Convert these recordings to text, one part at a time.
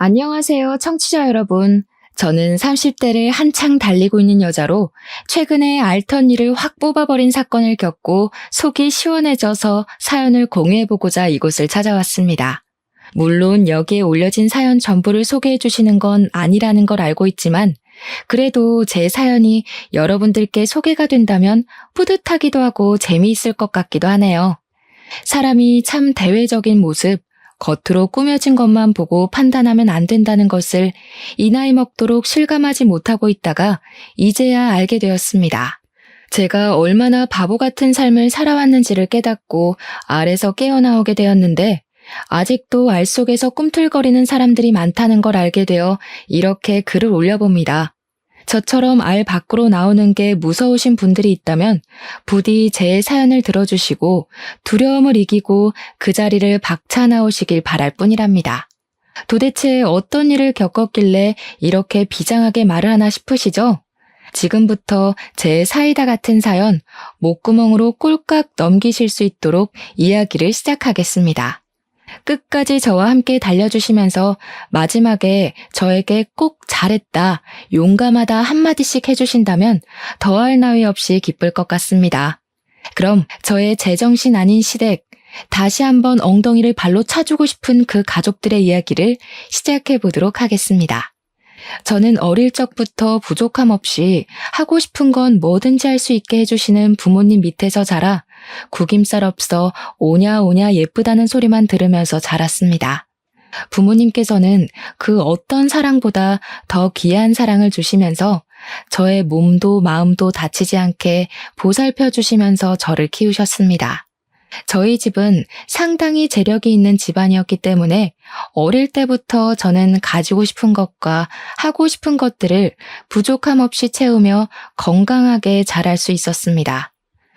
안녕하세요, 청취자 여러분. 저는 30대를 한창 달리고 있는 여자로 최근에 알던 일을 확 뽑아버린 사건을 겪고 속이 시원해져서 사연을 공유해보고자 이곳을 찾아왔습니다. 물론 여기에 올려진 사연 전부를 소개해 주시는 건 아니라는 걸 알고 있지만 그래도 제 사연이 여러분들께 소개가 된다면 뿌듯하기도 하고 재미있을 것 같기도 하네요. 사람이 참 대외적인 모습, 겉으로 꾸며진 것만 보고 판단하면 안 된다는 것을 이 나이 먹도록 실감하지 못하고 있다가 이제야 알게 되었습니다. 제가 얼마나 바보 같은 삶을 살아왔는지를 깨닫고 알에서 깨어나오게 되었는데 아직도 알 속에서 꿈틀거리는 사람들이 많다는 걸 알게 되어 이렇게 글을 올려봅니다. 저처럼 알 밖으로 나오는 게 무서우신 분들이 있다면 부디 제 사연을 들어주시고 두려움을 이기고 그 자리를 박차 나오시길 바랄 뿐이랍니다. 도대체 어떤 일을 겪었길래 이렇게 비장하게 말을 하나 싶으시죠? 지금부터 제 사이다 같은 사연 목구멍으로 꼴깍 넘기실 수 있도록 이야기를 시작하겠습니다. 끝까지 저와 함께 달려주시면서 마지막에 저에게 꼭 잘했다, 용감하다 한마디씩 해주신다면 더할 나위 없이 기쁠 것 같습니다. 그럼 저의 제정신 아닌 시댁, 다시 한번 엉덩이를 발로 차주고 싶은 그 가족들의 이야기를 시작해 보도록 하겠습니다. 저는 어릴 적부터 부족함 없이 하고 싶은 건 뭐든지 할 수 있게 해주시는 부모님 밑에서 자라 구김살 없어 오냐 오냐 예쁘다는 소리만 들으면서 자랐습니다. 부모님께서는 그 어떤 사랑보다 더 귀한 사랑을 주시면서 저의 몸도 마음도 다치지 않게 보살펴 주시면서 저를 키우셨습니다. 저희 집은 상당히 재력이 있는 집안이었기 때문에 어릴 때부터 저는 가지고 싶은 것과 하고 싶은 것들을 부족함 없이 채우며 건강하게 자랄 수 있었습니다.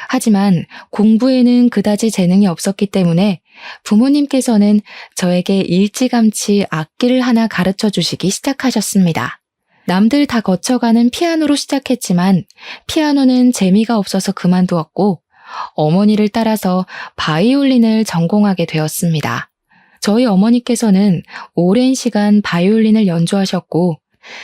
하지만 공부에는 그다지 재능이 없었기 때문에 부모님께서는 저에게 일찌감치 악기를 하나 가르쳐 주시기 시작하셨습니다. 남들 다 거쳐가는 피아노로 시작했지만 피아노는 재미가 없어서 그만두었고 어머니를 따라서 바이올린을 전공하게 되었습니다. 저희 어머니께서는 오랜 시간 바이올린을 연주하셨고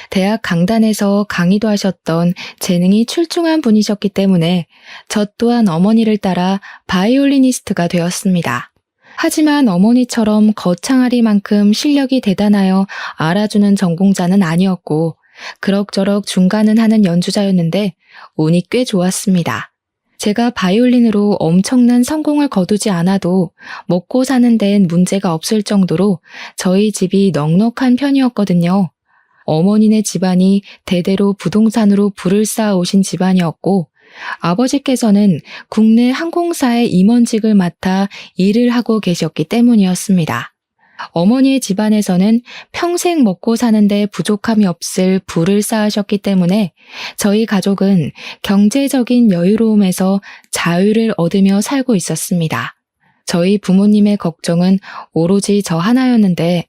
대학 강단에서 강의도 하셨던 재능이 출중한 분이셨기 때문에 저 또한 어머니를 따라 바이올리니스트가 되었습니다. 하지만 어머니처럼 거창하리만큼 실력이 대단하여 알아주는 전공자는 아니었고 그럭저럭 중간은 하는 연주자였는데 운이 꽤 좋았습니다. 제가 바이올린으로 엄청난 성공을 거두지 않아도 먹고 사는 데엔 문제가 없을 정도로 저희 집이 넉넉한 편이었거든요. 어머니네 집안이 대대로 부동산으로 부를 쌓아 오신 집안이었고 아버지께서는 국내 항공사의 임원직을 맡아 일을 하고 계셨기 때문이었습니다. 어머니의 집안에서는 평생 먹고 사는데 부족함이 없을 부를 쌓으셨기 때문에 저희 가족은 경제적인 여유로움에서 자유를 얻으며 살고 있었습니다. 저희 부모님의 걱정은 오로지 저 하나였는데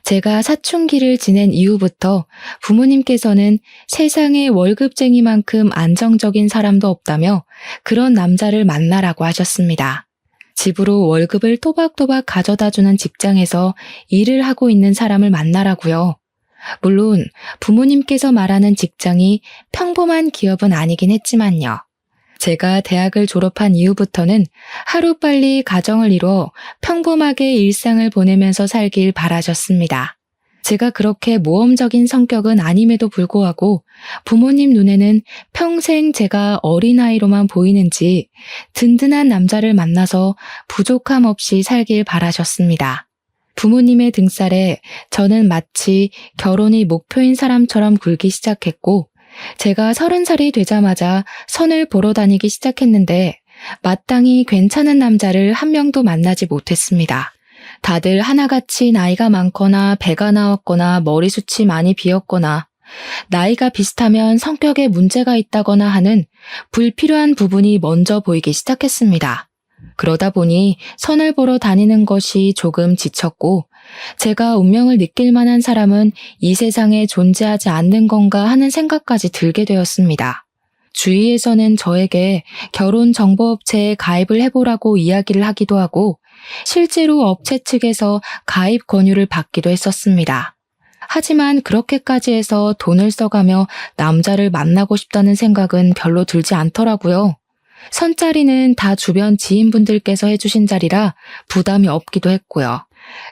제가 사춘기를 지낸 이후부터 부모님께서는 세상에 월급쟁이만큼 안정적인 사람도 없다며 그런 남자를 만나라고 하셨습니다. 집으로 월급을 또박또박 가져다주는 직장에서 일을 하고 있는 사람을 만나라고요. 물론 부모님께서 말하는 직장이 평범한 기업은 아니긴 했지만요. 제가 대학을 졸업한 이후부터는 하루빨리 가정을 이뤄 평범하게 일상을 보내면서 살길 바라셨습니다. 제가 그렇게 모험적인 성격은 아님에도 불구하고 부모님 눈에는 평생 제가 어린아이로만 보이는지 든든한 남자를 만나서 부족함 없이 살길 바라셨습니다. 부모님의 등살에 저는 마치 결혼이 목표인 사람처럼 굴기 시작했고 제가 30살이 되자마자 선을 보러 다니기 시작했는데 마땅히 괜찮은 남자를 한 명도 만나지 못했습니다. 다들 하나같이 나이가 많거나 배가 나왔거나 머리숱이 많이 비었거나 나이가 비슷하면 성격에 문제가 있다거나 하는 불필요한 부분이 먼저 보이기 시작했습니다. 그러다 보니 선을 보러 다니는 것이 조금 지쳤고 제가 운명을 느낄 만한 사람은 이 세상에 존재하지 않는 건가 하는 생각까지 들게 되었습니다. 주위에서는 저에게 결혼정보업체에 가입을 해보라고 이야기를 하기도 하고 실제로 업체 측에서 가입 권유를 받기도 했었습니다. 하지만 그렇게까지 해서 돈을 써가며 남자를 만나고 싶다는 생각은 별로 들지 않더라고요. 선자리는 다 주변 지인분들께서 해주신 자리라 부담이 없기도 했고요.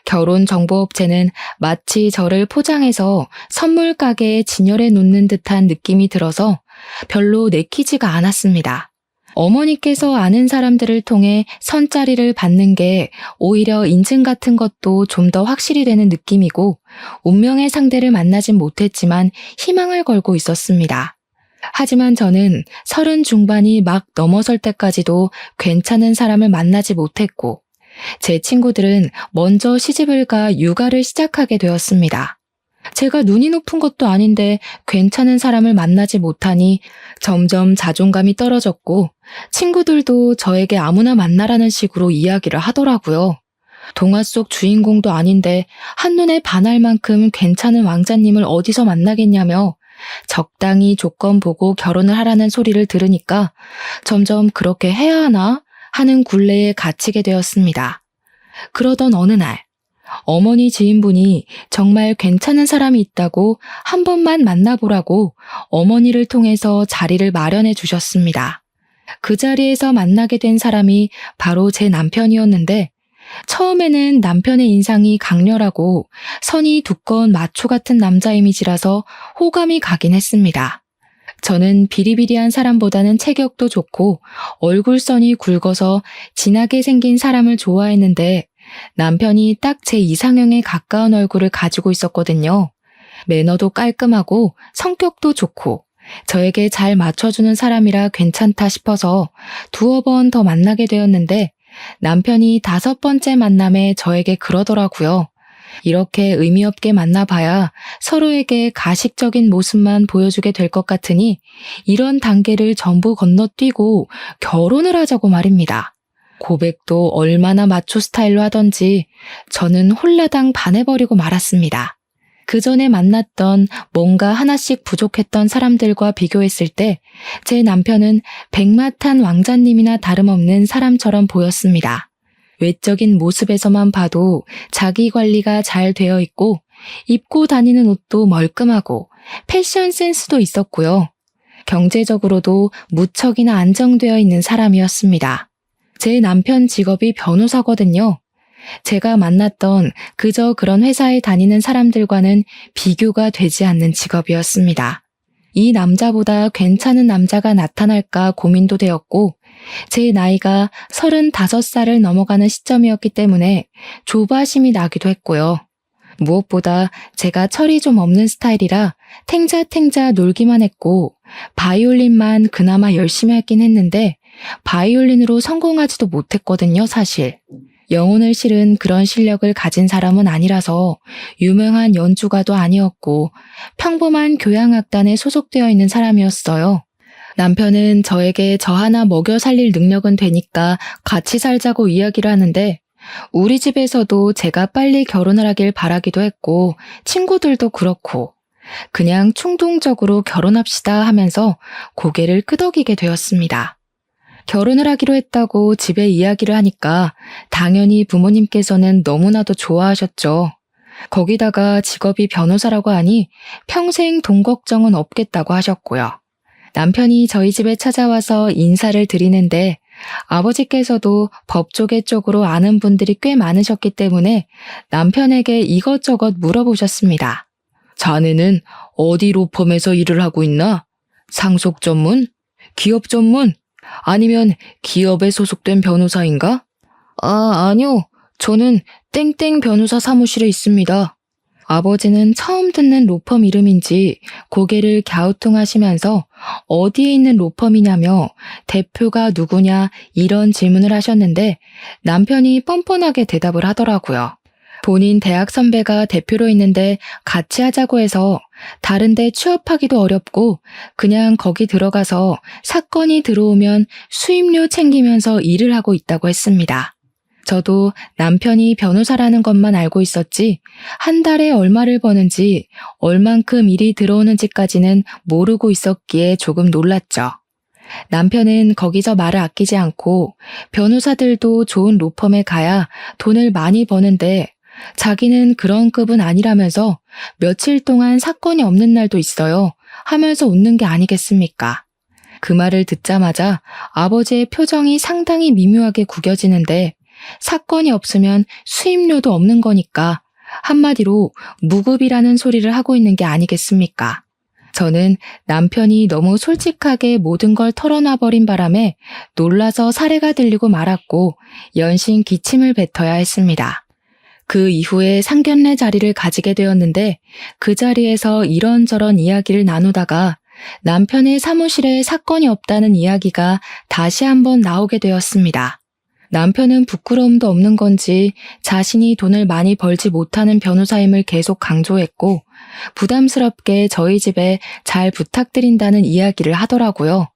결혼정보업체는 마치 저를 포장해서 선물 가게에 진열해 놓는 듯한 느낌이 들어서 별로 내키지가 않았습니다. 어머니께서 아는 사람들을 통해 선자리를 받는 게 오히려 인증 같은 것도 좀 더 확실히 되는 느낌이고 운명의 상대를 만나진 못했지만 희망을 걸고 있었습니다. 하지만 저는 30 중반이 막 넘어설 때까지도 괜찮은 사람을 만나지 못했고 제 친구들은 먼저 시집을 가 육아를 시작하게 되었습니다. 제가 눈이 높은 것도 아닌데 괜찮은 사람을 만나지 못하니 점점 자존감이 떨어졌고 친구들도 저에게 아무나 만나라는 식으로 이야기를 하더라고요. 동화 속 주인공도 아닌데 한눈에 반할 만큼 괜찮은 왕자님을 어디서 만나겠냐며 적당히 조건 보고 결혼을 하라는 소리를 들으니까 점점 그렇게 해야 하나 하는 굴레에 갇히게 되었습니다. 그러던 어느 날 어머니 지인분이 정말 괜찮은 사람이 있다고 한 번만 만나보라고 어머니를 통해서 자리를 마련해 주셨습니다. 그 자리에서 만나게 된 사람이 바로 제 남편이었는데 처음에는 남편의 인상이 강렬하고 선이 두꺼운 마초 같은 남자 이미지라서 호감이 가긴 했습니다. 저는 비리비리한 사람보다는 체격도 좋고 얼굴선이 굵어서 진하게 생긴 사람을 좋아했는데 남편이 딱 제 이상형에 가까운 얼굴을 가지고 있었거든요. 매너도 깔끔하고 성격도 좋고 저에게 잘 맞춰주는 사람이라 괜찮다 싶어서 두어 번 더 만나게 되었는데 남편이 5번째 만남에 저에게 그러더라고요. 이렇게 의미 없게 만나봐야 서로에게 가식적인 모습만 보여주게 될 것 같으니 이런 단계를 전부 건너뛰고 결혼을 하자고 말입니다. 고백도 얼마나 마초 스타일로 하던지 저는 홀라당 반해버리고 말았습니다. 그 전에 만났던 뭔가 하나씩 부족했던 사람들과 비교했을 때 제 남편은 백마탄 왕자님이나 다름없는 사람처럼 보였습니다. 외적인 모습에서만 봐도 자기 관리가 잘 되어 있고 입고 다니는 옷도 멀끔하고 패션 센스도 있었고요. 경제적으로도 무척이나 안정되어 있는 사람이었습니다. 제 남편 직업이 변호사거든요. 제가 만났던 그저 그런 회사에 다니는 사람들과는 비교가 되지 않는 직업이었습니다. 이 남자보다 괜찮은 남자가 나타날까 고민도 되었고 제 나이가 35살을 넘어가는 시점이었기 때문에 조바심이 나기도 했고요. 무엇보다 제가 철이 좀 없는 스타일이라 탱자탱자 놀기만 했고 바이올린만 그나마 열심히 하긴 했는데 바이올린으로 성공하지도 못했거든요, 사실. 영혼을 실은 그런 실력을 가진 사람은 아니라서 유명한 연주가도 아니었고 평범한 교향악단에 소속되어 있는 사람이었어요. 남편은 저에게 저 하나 먹여 살릴 능력은 되니까 같이 살자고 이야기를 하는데 우리 집에서도 제가 빨리 결혼을 하길 바라기도 했고 친구들도 그렇고 그냥 충동적으로 결혼합시다 하면서 고개를 끄덕이게 되었습니다. 결혼을 하기로 했다고 집에 이야기를 하니까 당연히 부모님께서는 너무나도 좋아하셨죠. 거기다가 직업이 변호사라고 하니 평생 돈 걱정은 없겠다고 하셨고요. 남편이 저희 집에 찾아와서 인사를 드리는데 아버지께서도 법조계 쪽으로 아는 분들이 꽤 많으셨기 때문에 남편에게 이것저것 물어보셨습니다. 자네는 어디 로펌에서 일을 하고 있나? 상속 전문? 기업 전문? 아니면 기업에 소속된 변호사인가? 아니요. 저는 땡땡 변호사 사무실에 있습니다. 아버지는 처음 듣는 로펌 이름인지 고개를 갸우뚱하시면서 어디에 있는 로펌이냐며 대표가 누구냐 이런 질문을 하셨는데 남편이 뻔뻔하게 대답을 하더라고요. 본인 대학 선배가 대표로 있는데 같이 하자고 해서 다른데 취업하기도 어렵고 그냥 거기 들어가서 사건이 들어오면 수임료 챙기면서 일을 하고 있다고 했습니다. 저도 남편이 변호사라는 것만 알고 있었지 한 달에 얼마를 버는지 얼만큼 일이 들어오는지까지는 모르고 있었기에 조금 놀랐죠. 남편은 거기서 말을 아끼지 않고 변호사들도 좋은 로펌에 가야 돈을 많이 버는데 자기는 그런 급은 아니라면서 며칠 동안 사건이 없는 날도 있어요. 하면서 웃는 게 아니겠습니까? 그 말을 듣자마자 아버지의 표정이 상당히 미묘하게 구겨지는데 사건이 없으면 수임료도 없는 거니까 한마디로 무급이라는 소리를 하고 있는 게 아니겠습니까? 저는 남편이 너무 솔직하게 모든 걸 털어놔버린 바람에 놀라서 사례가 들리고 말았고 연신 기침을 뱉어야 했습니다. 그 이후에 상견례 자리를 가지게 되었는데 그 자리에서 이런저런 이야기를 나누다가 남편의 사무실에 사건이 없다는 이야기가 다시 한번 나오게 되었습니다. 남편은 부끄러움도 없는 건지 자신이 돈을 많이 벌지 못하는 변호사임을 계속 강조했고 부담스럽게 저희 집에 잘 부탁드린다는 이야기를 하더라고요.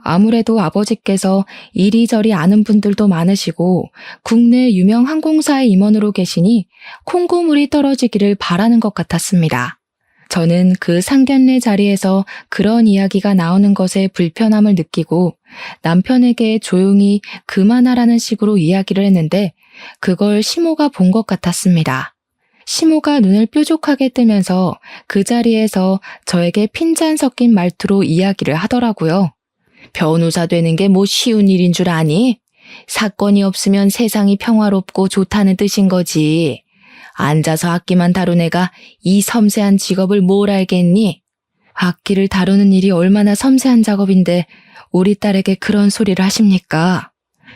아무래도 아버지께서 이리저리 아는 분들도 많으시고 국내 유명 항공사의 임원으로 계시니 콩고물이 떨어지기를 바라는 것 같았습니다. 저는 그 상견례 자리에서 그런 이야기가 나오는 것에 불편함을 느끼고 남편에게 조용히 그만하라는 식으로 이야기를 했는데 그걸 시모가 본 것 같았습니다. 시모가 눈을 뾰족하게 뜨면서 그 자리에서 저에게 핀잔 섞인 말투로 이야기를 하더라고요. 변호사 되는 게 뭐 쉬운 일인 줄 아니? 사건이 없으면 세상이 평화롭고 좋다는 뜻인 거지. 앉아서 악기만 다룬 애가 이 섬세한 직업을 뭘 알겠니? 악기를 다루는 일이 얼마나 섬세한 작업인데 우리 딸에게 그런 소리를 하십니까?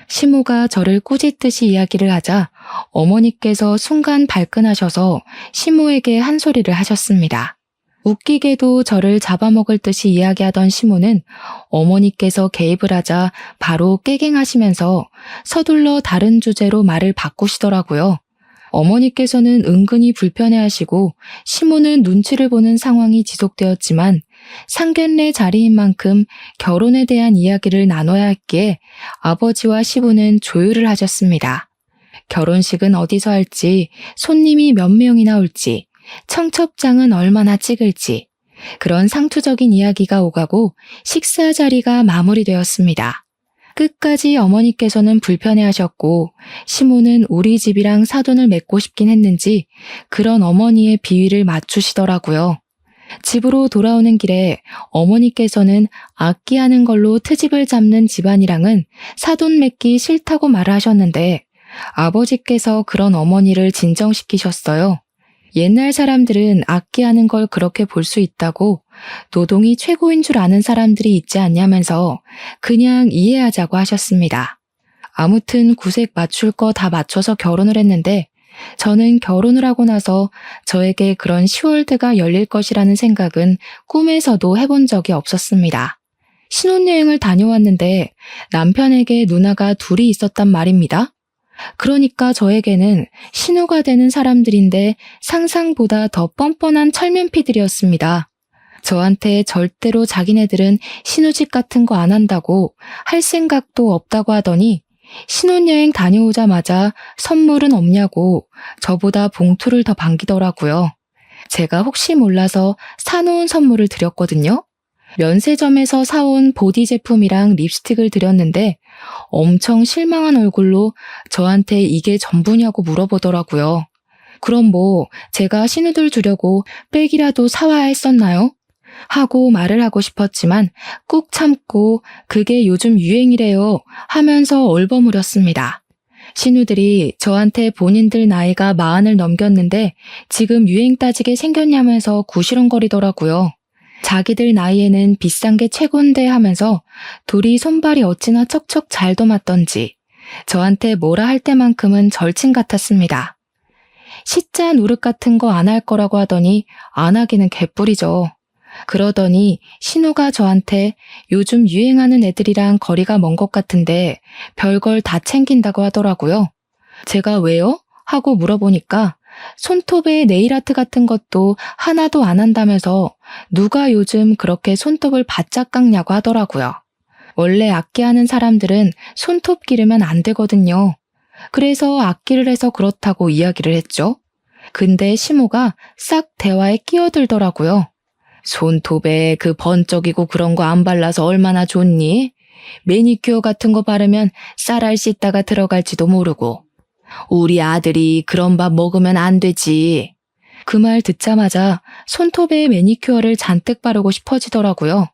시모가 저를 꾸짖듯이 이야기를 하자 어머니께서 순간 발끈하셔서 시모에게 한 소리를 하셨습니다. 웃기게도 저를 잡아먹을 듯이 이야기하던 시모는 어머니께서 개입을 하자 바로 깨갱하시면서 서둘러 다른 주제로 말을 바꾸시더라고요. 어머니께서는 은근히 불편해하시고 시모는 눈치를 보는 상황이 지속되었지만 상견례 자리인 만큼 결혼에 대한 이야기를 나눠야 했기에 아버지와 시부는 조율을 하셨습니다. 결혼식은 어디서 할지, 손님이 몇 명이나 올지, 청첩장은 얼마나 찍을지 그런 상투적인 이야기가 오가고 식사 자리가 마무리되었습니다. 끝까지 어머니께서는 불편해하셨고 시모는 우리 집이랑 사돈을 맺고 싶긴 했는지 그런 어머니의 비위를 맞추시더라고요. 집으로 돌아오는 길에 어머니께서는 악기하는 걸로 트집을 잡는 집안이랑은 사돈 맺기 싫다고 말을 하셨는데 아버지께서 그런 어머니를 진정시키셨어요. 옛날 사람들은 악기하는 걸 그렇게 볼 수 있다고 노동이 최고인 줄 아는 사람들이 있지 않냐면서 그냥 이해하자고 하셨습니다. 아무튼 구색 맞출 거 다 맞춰서 결혼을 했는데 저는 결혼을 하고 나서 저에게 그런 10월드가 열릴 것이라는 생각은 꿈에서도 해본 적이 없었습니다. 신혼여행을 다녀왔는데 남편에게 누나가 둘이 있었단 말입니다. 그러니까 저에게는 신우가 되는 사람들인데 상상보다 더 뻔뻔한 철면피들이었습니다. 저한테 절대로 자기네들은 신우집 같은 거 안 한다고 할 생각도 없다고 하더니 신혼여행 다녀오자마자 선물은 없냐고 저보다 봉투를 더 반기더라고요. 제가 혹시 몰라서 사놓은 선물을 드렸거든요. 면세점에서 사온 보디 제품이랑 립스틱을 드렸는데 엄청 실망한 얼굴로 저한테 이게 전부냐고 물어보더라고요. 그럼 뭐 제가 신우들 주려고 백이라도 사와야 했었나요? 하고 말을 하고 싶었지만 꾹 참고 그게 요즘 유행이래요 하면서 얼버무렸습니다. 신우들이 저한테 본인들 나이가 40을 넘겼는데 지금 유행 따지게 생겼냐면서 구시렁거리더라고요. 자기들 나이에는 비싼 게 최고인데 하면서 둘이 손발이 어찌나 척척 잘도 맞던지 저한테 뭐라 할 때만큼은 절친 같았습니다. 시자 노릇 같은 거 안 할 거라고 하더니 안 하기는 개뿔이죠. 그러더니 신우가 저한테 요즘 유행하는 애들이랑 거리가 먼 것 같은데 별걸 다 챙긴다고 하더라고요. 제가 왜요? 하고 물어보니까 손톱에 네일아트 같은 것도 하나도 안 한다면서 누가 요즘 그렇게 손톱을 바짝 깎냐고 하더라고요. 원래 악기하는 사람들은 손톱 기르면 안 되거든요. 그래서 악기를 해서 그렇다고 이야기를 했죠. 근데 시모가 싹 대화에 끼어들더라고요. 손톱에 그 번쩍이고 그런 거 안 발라서 얼마나 좋니? 매니큐어 같은 거 바르면 쌀알 씻다가 들어갈지도 모르고. 우리 아들이 그런 밥 먹으면 안 되지. 그 말 듣자마자 손톱에 매니큐어를 잔뜩 바르고 싶어지더라고요.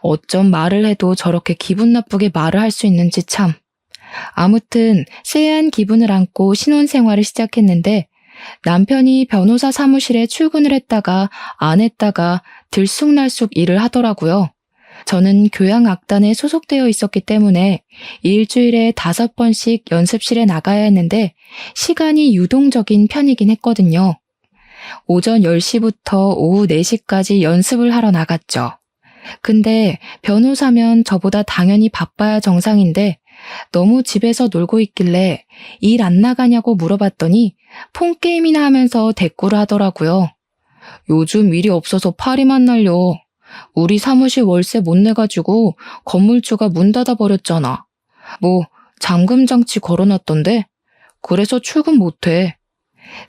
어쩜 말을 해도 저렇게 기분 나쁘게 말을 할 수 있는지 참. 아무튼 쎄한 기분을 안고 신혼생활을 시작했는데 남편이 변호사 사무실에 출근을 했다가 안 했다가 들쑥날쑥 일을 하더라고요. 저는 교양악단에 소속되어 있었기 때문에 일주일에 5번씩 연습실에 나가야 했는데 시간이 유동적인 편이긴 했거든요. 오전 10시부터 오후 4시까지 연습을 하러 나갔죠. 근데 변호사면 저보다 당연히 바빠야 정상인데 너무 집에서 놀고 있길래 일 안 나가냐고 물어봤더니 폰게임이나 하면서 대꾸를 하더라고요. 요즘 일이 없어서 파리만 날려. 우리 사무실 월세 못 내가지고 건물주가 문 닫아버렸잖아. 뭐 잠금 장치 걸어놨던데? 그래서 출근 못해.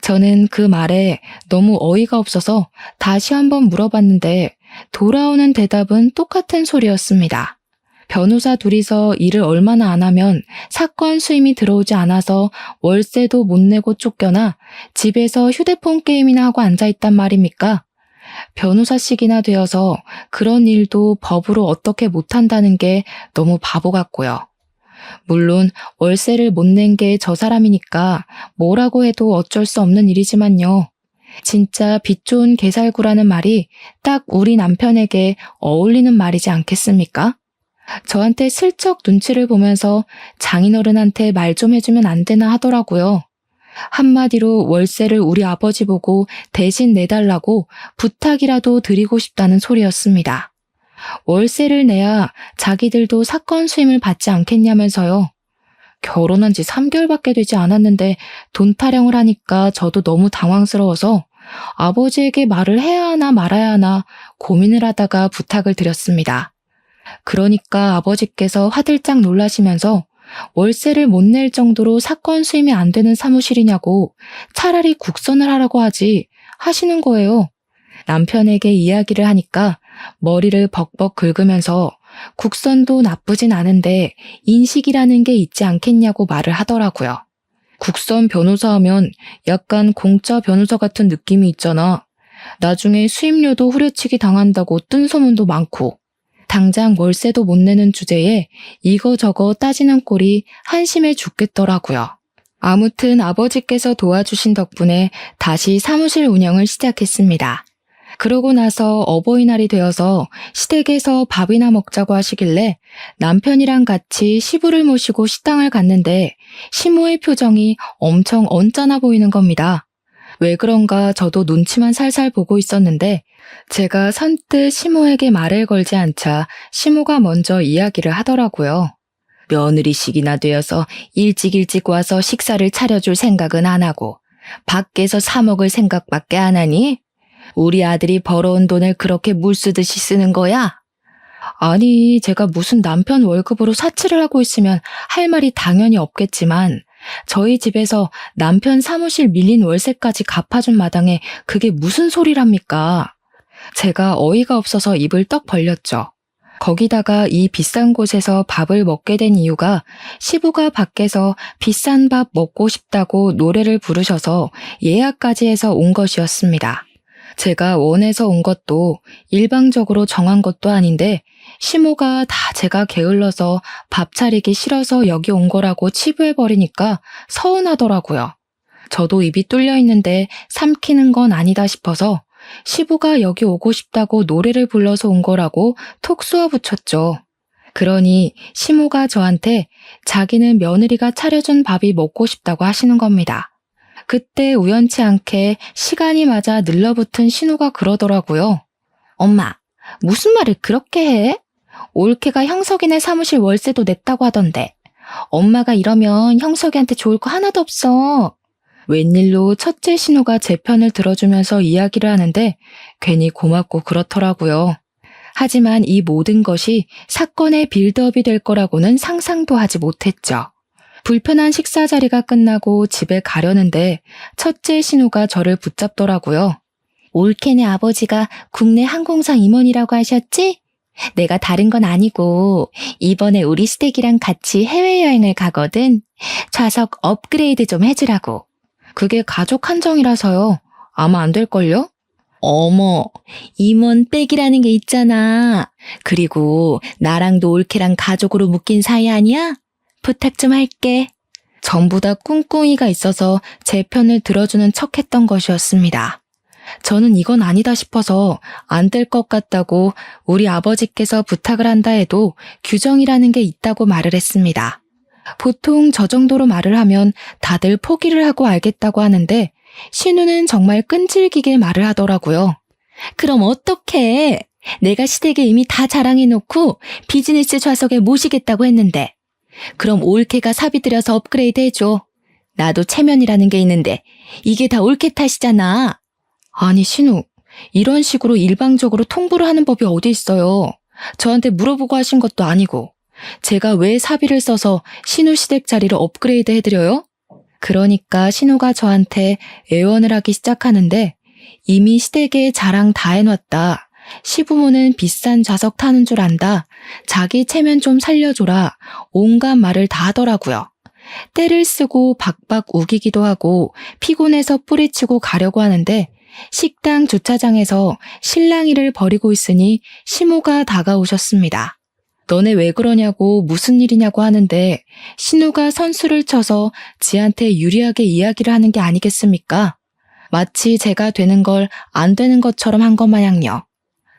저는 그 말에 너무 어이가 없어서 다시 한번 물어봤는데 돌아오는 대답은 똑같은 소리였습니다. 변호사 둘이서 일을 얼마나 안 하면 사건 수임이 들어오지 않아서 월세도 못 내고 쫓겨나 집에서 휴대폰 게임이나 하고 앉아있단 말입니까? 변호사식이나 되어서 그런 일도 법으로 어떻게 못한다는 게 너무 바보 같고요. 물론 월세를 못 낸 게 저 사람이니까 뭐라고 해도 어쩔 수 없는 일이지만요. 진짜 빚 좋은 개살구라는 말이 딱 우리 남편에게 어울리는 말이지 않겠습니까? 저한테 슬쩍 눈치를 보면서 장인어른한테 말 좀 해주면 안 되나 하더라고요. 한마디로 월세를 우리 아버지 보고 대신 내달라고 부탁이라도 드리고 싶다는 소리였습니다. 월세를 내야 자기들도 사건 수임을 받지 않겠냐면서요. 결혼한 지 3개월밖에 되지 않았는데 돈 타령을 하니까 저도 너무 당황스러워서 아버지에게 말을 해야 하나 말아야 하나 고민을 하다가 부탁을 드렸습니다. 그러니까 아버지께서 화들짝 놀라시면서 월세를 못 낼 정도로 사건 수임이 안 되는 사무실이냐고 차라리 국선을 하라고 하지 하시는 거예요. 남편에게 이야기를 하니까 머리를 벅벅 긁으면서 국선도 나쁘진 않은데 인식이라는 게 있지 않겠냐고 말을 하더라고요. 국선 변호사 하면 약간 공짜 변호사 같은 느낌이 있잖아. 나중에 수임료도 후려치기 당한다고 뜬 소문도 많고. 당장 월세도 못 내는 주제에 이거저거 따지는 꼴이 한심해 죽겠더라고요. 아무튼 아버지께서 도와주신 덕분에 다시 사무실 운영을 시작했습니다. 그러고 나서 어버이날이 되어서 시댁에서 밥이나 먹자고 하시길래 남편이랑 같이 시부를 모시고 식당을 갔는데 시모의 표정이 엄청 언짢아 보이는 겁니다. 왜 그런가 저도 눈치만 살살 보고 있었는데 제가 선뜻 시모에게 말을 걸지 않자 시모가 먼저 이야기를 하더라고요. 며느리식이나 되어서 일찍 와서 식사를 차려줄 생각은 안 하고 밖에서 사 먹을 생각밖에 안 하니? 우리 아들이 벌어온 돈을 그렇게 물쓰듯이 쓰는 거야? 아니, 제가 무슨 남편 월급으로 사치를 하고 있으면 할 말이 당연히 없겠지만 저희 집에서 남편 사무실 밀린 월세까지 갚아준 마당에 그게 무슨 소리랍니까? 제가 어이가 없어서 입을 떡 벌렸죠. 거기다가 이 비싼 곳에서 밥을 먹게 된 이유가 시부가 밖에서 비싼 밥 먹고 싶다고 노래를 부르셔서 예약까지 해서 온 것이었습니다. 제가 원해서 온 것도 일방적으로 정한 것도 아닌데 시모가 다 제가 게을러서 밥 차리기 싫어서 여기 온 거라고 치부해버리니까 서운하더라고요. 저도 입이 뚫려 있는데 삼키는 건 아니다 싶어서 시부가 여기 오고 싶다고 노래를 불러서 온 거라고 톡 쏘아붙였죠. 그러니 시모가 저한테 자기는 며느리가 차려준 밥이 먹고 싶다고 하시는 겁니다. 그때 우연치 않게 시간이 맞아 늘러붙은 신우가 그러더라고요. 엄마, 무슨 말을 그렇게 해? 올케가 형석이네 사무실 월세도 냈다고 하던데. 엄마가 이러면 형석이한테 좋을 거 하나도 없어. 웬일로 첫째 신우가 제 편을 들어주면서 이야기를 하는데 괜히 고맙고 그렇더라고요. 하지만 이 모든 것이 사건의 빌드업이 될 거라고는 상상도 하지 못했죠. 불편한 식사 자리가 끝나고 집에 가려는데 첫째 신우가 저를 붙잡더라고요. 올케네 아버지가 국내 항공사 임원이라고 하셨지? 내가 다른 건 아니고 이번에 우리 시댁이랑 같이 해외여행을 가거든. 좌석 업그레이드 좀 해주라고. 그게 가족 한정이라서요. 아마 안 될걸요? 어머, 임원 백이라는 게 있잖아. 그리고 나랑도 올케랑 가족으로 묶인 사이 아니야? 부탁 좀 할게. 전부 다 꿍꿍이가 있어서 제 편을 들어주는 척했던 것이었습니다. 저는 이건 아니다 싶어서 안 될 것 같다고 우리 아버지께서 부탁을 한다 해도 규정이라는 게 있다고 말을 했습니다. 보통 저 정도로 말을 하면 다들 포기를 하고 알겠다고 하는데 신우는 정말 끈질기게 말을 하더라고요. 그럼 어떡해? 내가 시댁에 이미 다 자랑해놓고 비즈니스 좌석에 모시겠다고 했는데. 그럼 올케가 사비 들여서 업그레이드 해줘. 나도 체면이라는 게 있는데 이게 다 올케 탓이잖아. 아니 신우, 이런 식으로 일방적으로 통보를 하는 법이 어디 있어요. 저한테 물어보고 하신 것도 아니고. 제가 왜 사비를 써서 신우 시댁 자리를 업그레이드 해드려요? 그러니까 신우가 저한테 애원을 하기 시작하는데 이미 시댁에 자랑 다 해놨다. 시부모는 비싼 좌석 타는 줄 안다. 자기 체면 좀 살려줘라. 온갖 말을 다 하더라고요. 때를 쓰고 박박 우기기도 하고 피곤해서 뿌리치고 가려고 하는데 식당 주차장에서 실랑이를 벌이고 있으니 시모가 다가오셨습니다. 너네 왜 그러냐고 무슨 일이냐고 하는데 신우가 선수를 쳐서 지한테 유리하게 이야기를 하는 게 아니겠습니까? 마치 제가 되는 걸 안 되는 것처럼 한 것 마냥요.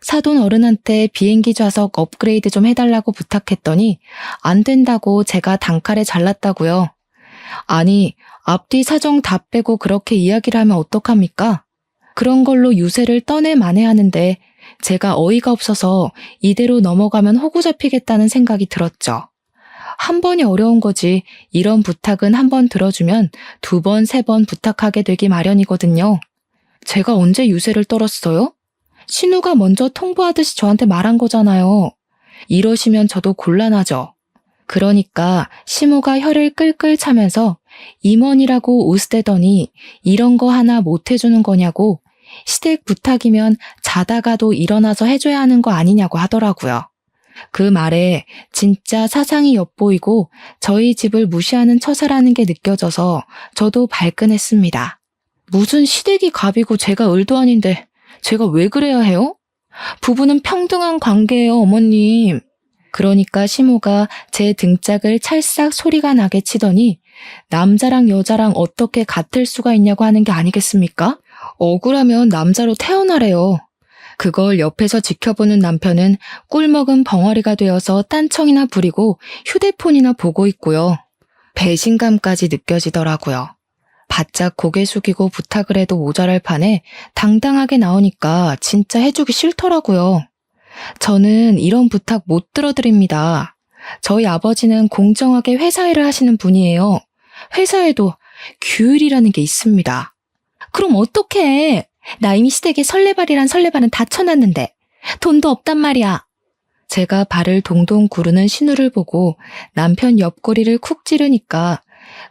사돈 어른한테 비행기 좌석 업그레이드 좀 해달라고 부탁했더니 안 된다고 제가 단칼에 잘랐다고요. 아니, 앞뒤 사정 다 빼고 그렇게 이야기를 하면 어떡합니까? 그런 걸로 유세를 떠내 만회하는데 제가 어이가 없어서 이대로 넘어가면 호구 잡히겠다는 생각이 들었죠. 한 번이 어려운 거지 이런 부탁은 한 번 들어주면 두 번, 세 번 부탁하게 되기 마련이거든요. 제가 언제 유세를 떨었어요? 신우가 먼저 통보하듯이 저한테 말한 거잖아요. 이러시면 저도 곤란하죠. 그러니까 시모가 혀를 끌끌 차면서 임원이라고 우스대더니 이런 거 하나 못 해주는 거냐고 시댁 부탁이면 자다가도 일어나서 해줘야 하는 거 아니냐고 하더라고요. 그 말에 진짜 사상이 엿보이고 저희 집을 무시하는 처사라는 게 느껴져서 저도 발끈했습니다. 무슨 시댁이 갑이고 제가 을도 아닌데 제가 왜 그래야 해요? 부부는 평등한 관계예요, 어머님. 그러니까 시모가 제 등짝을 찰싹 소리가 나게 치더니 남자랑 여자랑 어떻게 같을 수가 있냐고 하는 게 아니겠습니까? 억울하면 남자로 태어나래요. 그걸 옆에서 지켜보는 남편은 꿀먹은 벙어리가 되어서 딴청이나 부리고 휴대폰이나 보고 있고요. 배신감까지 느껴지더라고요. 바짝 고개 숙이고 부탁을 해도 모자랄 판에 당당하게 나오니까 진짜 해주기 싫더라고요. 저는 이런 부탁 못 들어드립니다. 저희 아버지는 공정하게 회사일을 하시는 분이에요. 회사에도 규율이라는 게 있습니다. 그럼 어떡해? 나 이미 시댁에 설레발이란 설레발은 다 쳐놨는데 돈도 없단 말이야. 제가 발을 동동 구르는 신우를 보고 남편 옆구리를 쿡 찌르니까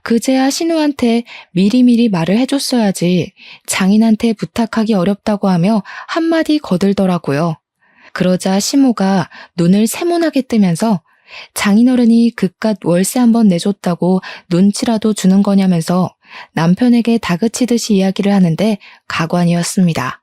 그제야 신우한테 미리미리 말을 해줬어야지 장인한테 부탁하기 어렵다고 하며 한마디 거들더라고요. 그러자 시모가 눈을 세모나게 뜨면서 장인어른이 그깟 월세 한번 내줬다고 눈치라도 주는 거냐면서 남편에게 다그치듯이 이야기를 하는데 가관이었습니다.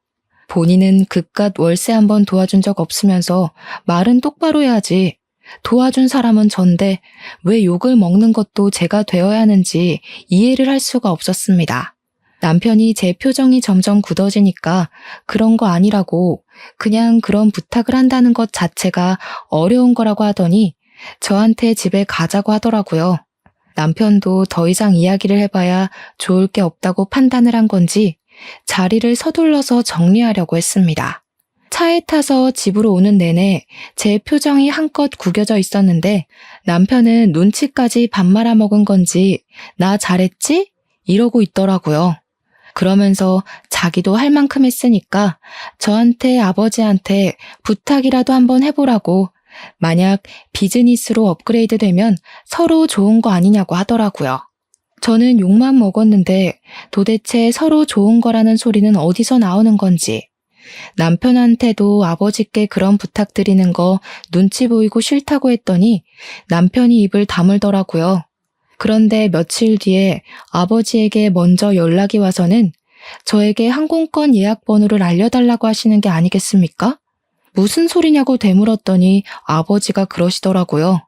본인은 그깟 월세 한번 도와준 적 없으면서 말은 똑바로 해야지. 도와준 사람은 전데 왜 욕을 먹는 것도 제가 되어야 하는지 이해를 할 수가 없었습니다. 남편이 제 표정이 점점 굳어지니까 그런 거 아니라고 그냥 그런 부탁을 한다는 것 자체가 어려운 거라고 하더니 저한테 집에 가자고 하더라고요. 남편도 더 이상 이야기를 해봐야 좋을 게 없다고 판단을 한 건지 자리를 서둘러서 정리하려고 했습니다. 차에 타서 집으로 오는 내내 제 표정이 한껏 구겨져 있었는데 남편은 눈치까지 밥 말아먹은 건지 나 잘했지? 이러고 있더라고요. 그러면서 자기도 할 만큼 했으니까 저한테 아버지한테 부탁이라도 한번 해보라고 만약 비즈니스로 업그레이드 되면 서로 좋은 거 아니냐고 하더라고요. 저는 욕만 먹었는데 도대체 서로 좋은 거라는 소리는 어디서 나오는 건지 남편한테도 아버지께 그런 부탁드리는 거 눈치 보이고 싫다고 했더니 남편이 입을 다물더라고요. 그런데 며칠 뒤에 아버지에게 먼저 연락이 와서는 저에게 항공권 예약 번호를 알려달라고 하시는 게 아니겠습니까? 무슨 소리냐고 되물었더니 아버지가 그러시더라고요.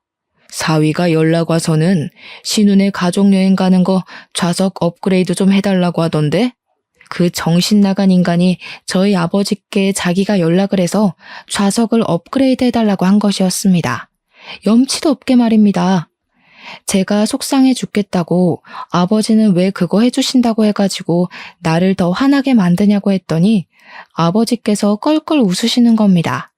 사위가 연락 와서는 신혼에 가족여행 가는 거 좌석 업그레이드 좀 해달라고 하던데? 그 정신 나간 인간이 저희 아버지께 자기가 연락을 해서 좌석을 업그레이드 해달라고 한 것이었습니다. 염치도 없게 말입니다. 제가 속상해 죽겠다고 아버지는 왜 그거 해주신다고 해가지고 나를 더 화나게 만드냐고 했더니 아버지께서 껄껄 웃으시는 겁니다.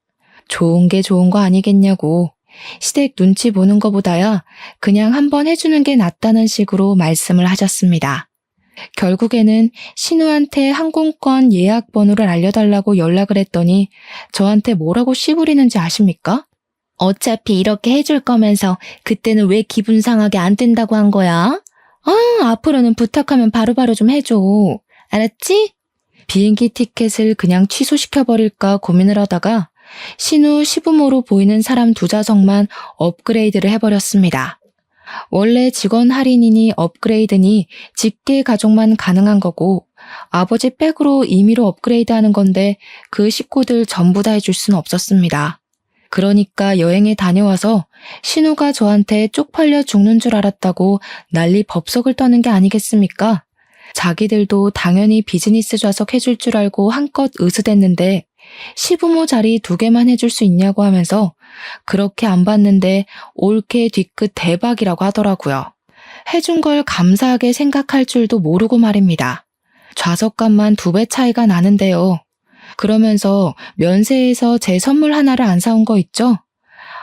좋은 게 좋은 거 아니겠냐고. 시댁 눈치 보는 거보다야 그냥 한번 해주는 게 낫다는 식으로 말씀을 하셨습니다. 결국에는 신우한테 항공권 예약 번호를 알려달라고 연락을 했더니 저한테 뭐라고 씨부리는지 아십니까? 어차피 이렇게 해줄 거면서 그때는 왜 기분 상하게 안 된다고 한 거야? 앞으로는 부탁하면 바로바로 좀 해줘. 알았지? 비행기 티켓을 그냥 취소시켜버릴까 고민을 하다가 신우 시부모로 보이는 사람 2좌석만 업그레이드를 해버렸습니다. 원래 직원 할인이니 업그레이드니 직계 가족만 가능한 거고 아버지 백으로 임의로 업그레이드하는 건데 그 식구들 전부 다 해줄 수는 없었습니다. 그러니까 여행에 다녀와서 신우가 저한테 쪽팔려 죽는 줄 알았다고 난리 법석을 떠는 게 아니겠습니까? 자기들도 당연히 비즈니스 좌석 해줄 줄 알고 한껏 으스댔는데 시부모 자리 2개만 해줄 수 있냐고 하면서 그렇게 안 받는데 올케 뒤끝 대박이라고 하더라고요. 해준 걸 감사하게 생각할 줄도 모르고 말입니다. 좌석값만 2배 차이가 나는데요. 그러면서 면세에서 제 선물 하나를 안 사온 거 있죠?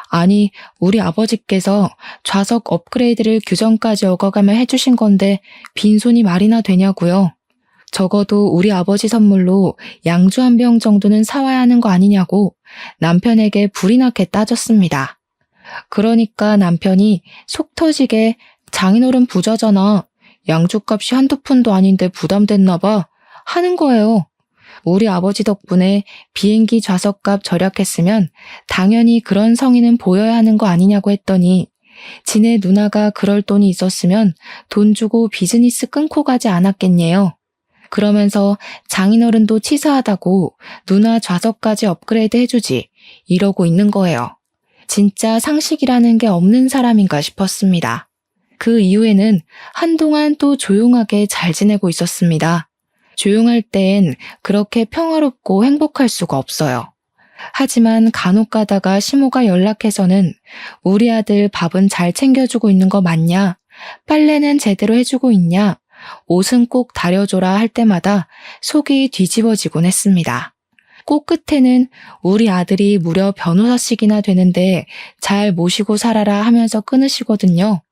아니, 우리 아버지께서 좌석 업그레이드를 규정까지 어겨가며 해주신 건데 빈손이 말이나 되냐고요. 적어도 우리 아버지 선물로 양주 한 병 정도는 사와야 하는 거 아니냐고 남편에게 불이 나게 따졌습니다. 그러니까 남편이 속 터지게 장인어른 부자잖아. 양주값이 한두 푼도 아닌데 부담됐나 봐 하는 거예요. 우리 아버지 덕분에 비행기 좌석값 절약했으면 당연히 그런 성의는 보여야 하는 거 아니냐고 했더니 지네 누나가 그럴 돈이 있었으면 돈 주고 비즈니스 끊고 가지 않았겠네요. 그러면서 장인어른도 치사하다고 누나 좌석까지 업그레이드 해주지 이러고 있는 거예요. 진짜 상식이라는 게 없는 사람인가 싶었습니다. 그 이후에는 한동안 또 조용하게 잘 지내고 있었습니다. 조용할 땐 그렇게 평화롭고 행복할 수가 없어요. 하지만 간혹 가다가 시모가 연락해서는 우리 아들 밥은 잘 챙겨주고 있는 거 맞냐? 빨래는 제대로 해주고 있냐? 옷은 꼭 다려줘라 할 때마다 속이 뒤집어지곤 했습니다. 꼭 끝에는 우리 아들이 무려 변호사씩이나 되는데 잘 모시고 살아라 하면서 끊으시거든요.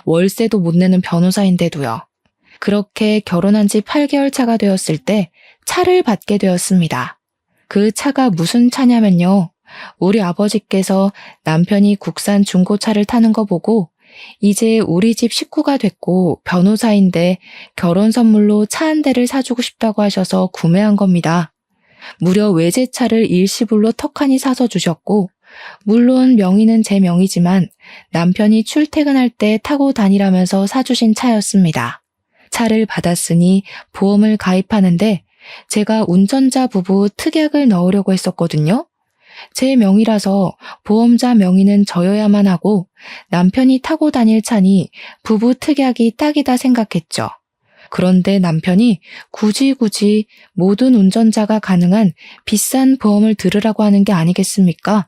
월세도 못 내는 변호사인데도요. 그렇게 결혼한 지 8개월 차가 되었을 때 차를 받게 되었습니다. 그 차가 무슨 차냐면요. 우리 아버지께서 남편이 국산 중고차를 타는 거 보고 이제 우리 집 식구가 됐고 변호사인데 결혼 선물로 차 한 대를 사주고 싶다고 하셔서 구매한 겁니다. 무려 외제차를 일시불로 턱하니 사서 주셨고 물론 명의는 제 명의지만 남편이 출퇴근할 때 타고 다니라면서 사주신 차였습니다. 차를 받았으니 보험을 가입하는데 제가 운전자 부부 특약을 넣으려고 했었거든요. 제 명의라서 보험자 명의는 저여야만 하고 남편이 타고 다닐 차니 부부 특약이 딱이다 생각했죠. 그런데 남편이 굳이 모든 운전자가 가능한 비싼 보험을 들으라고 하는 게 아니겠습니까?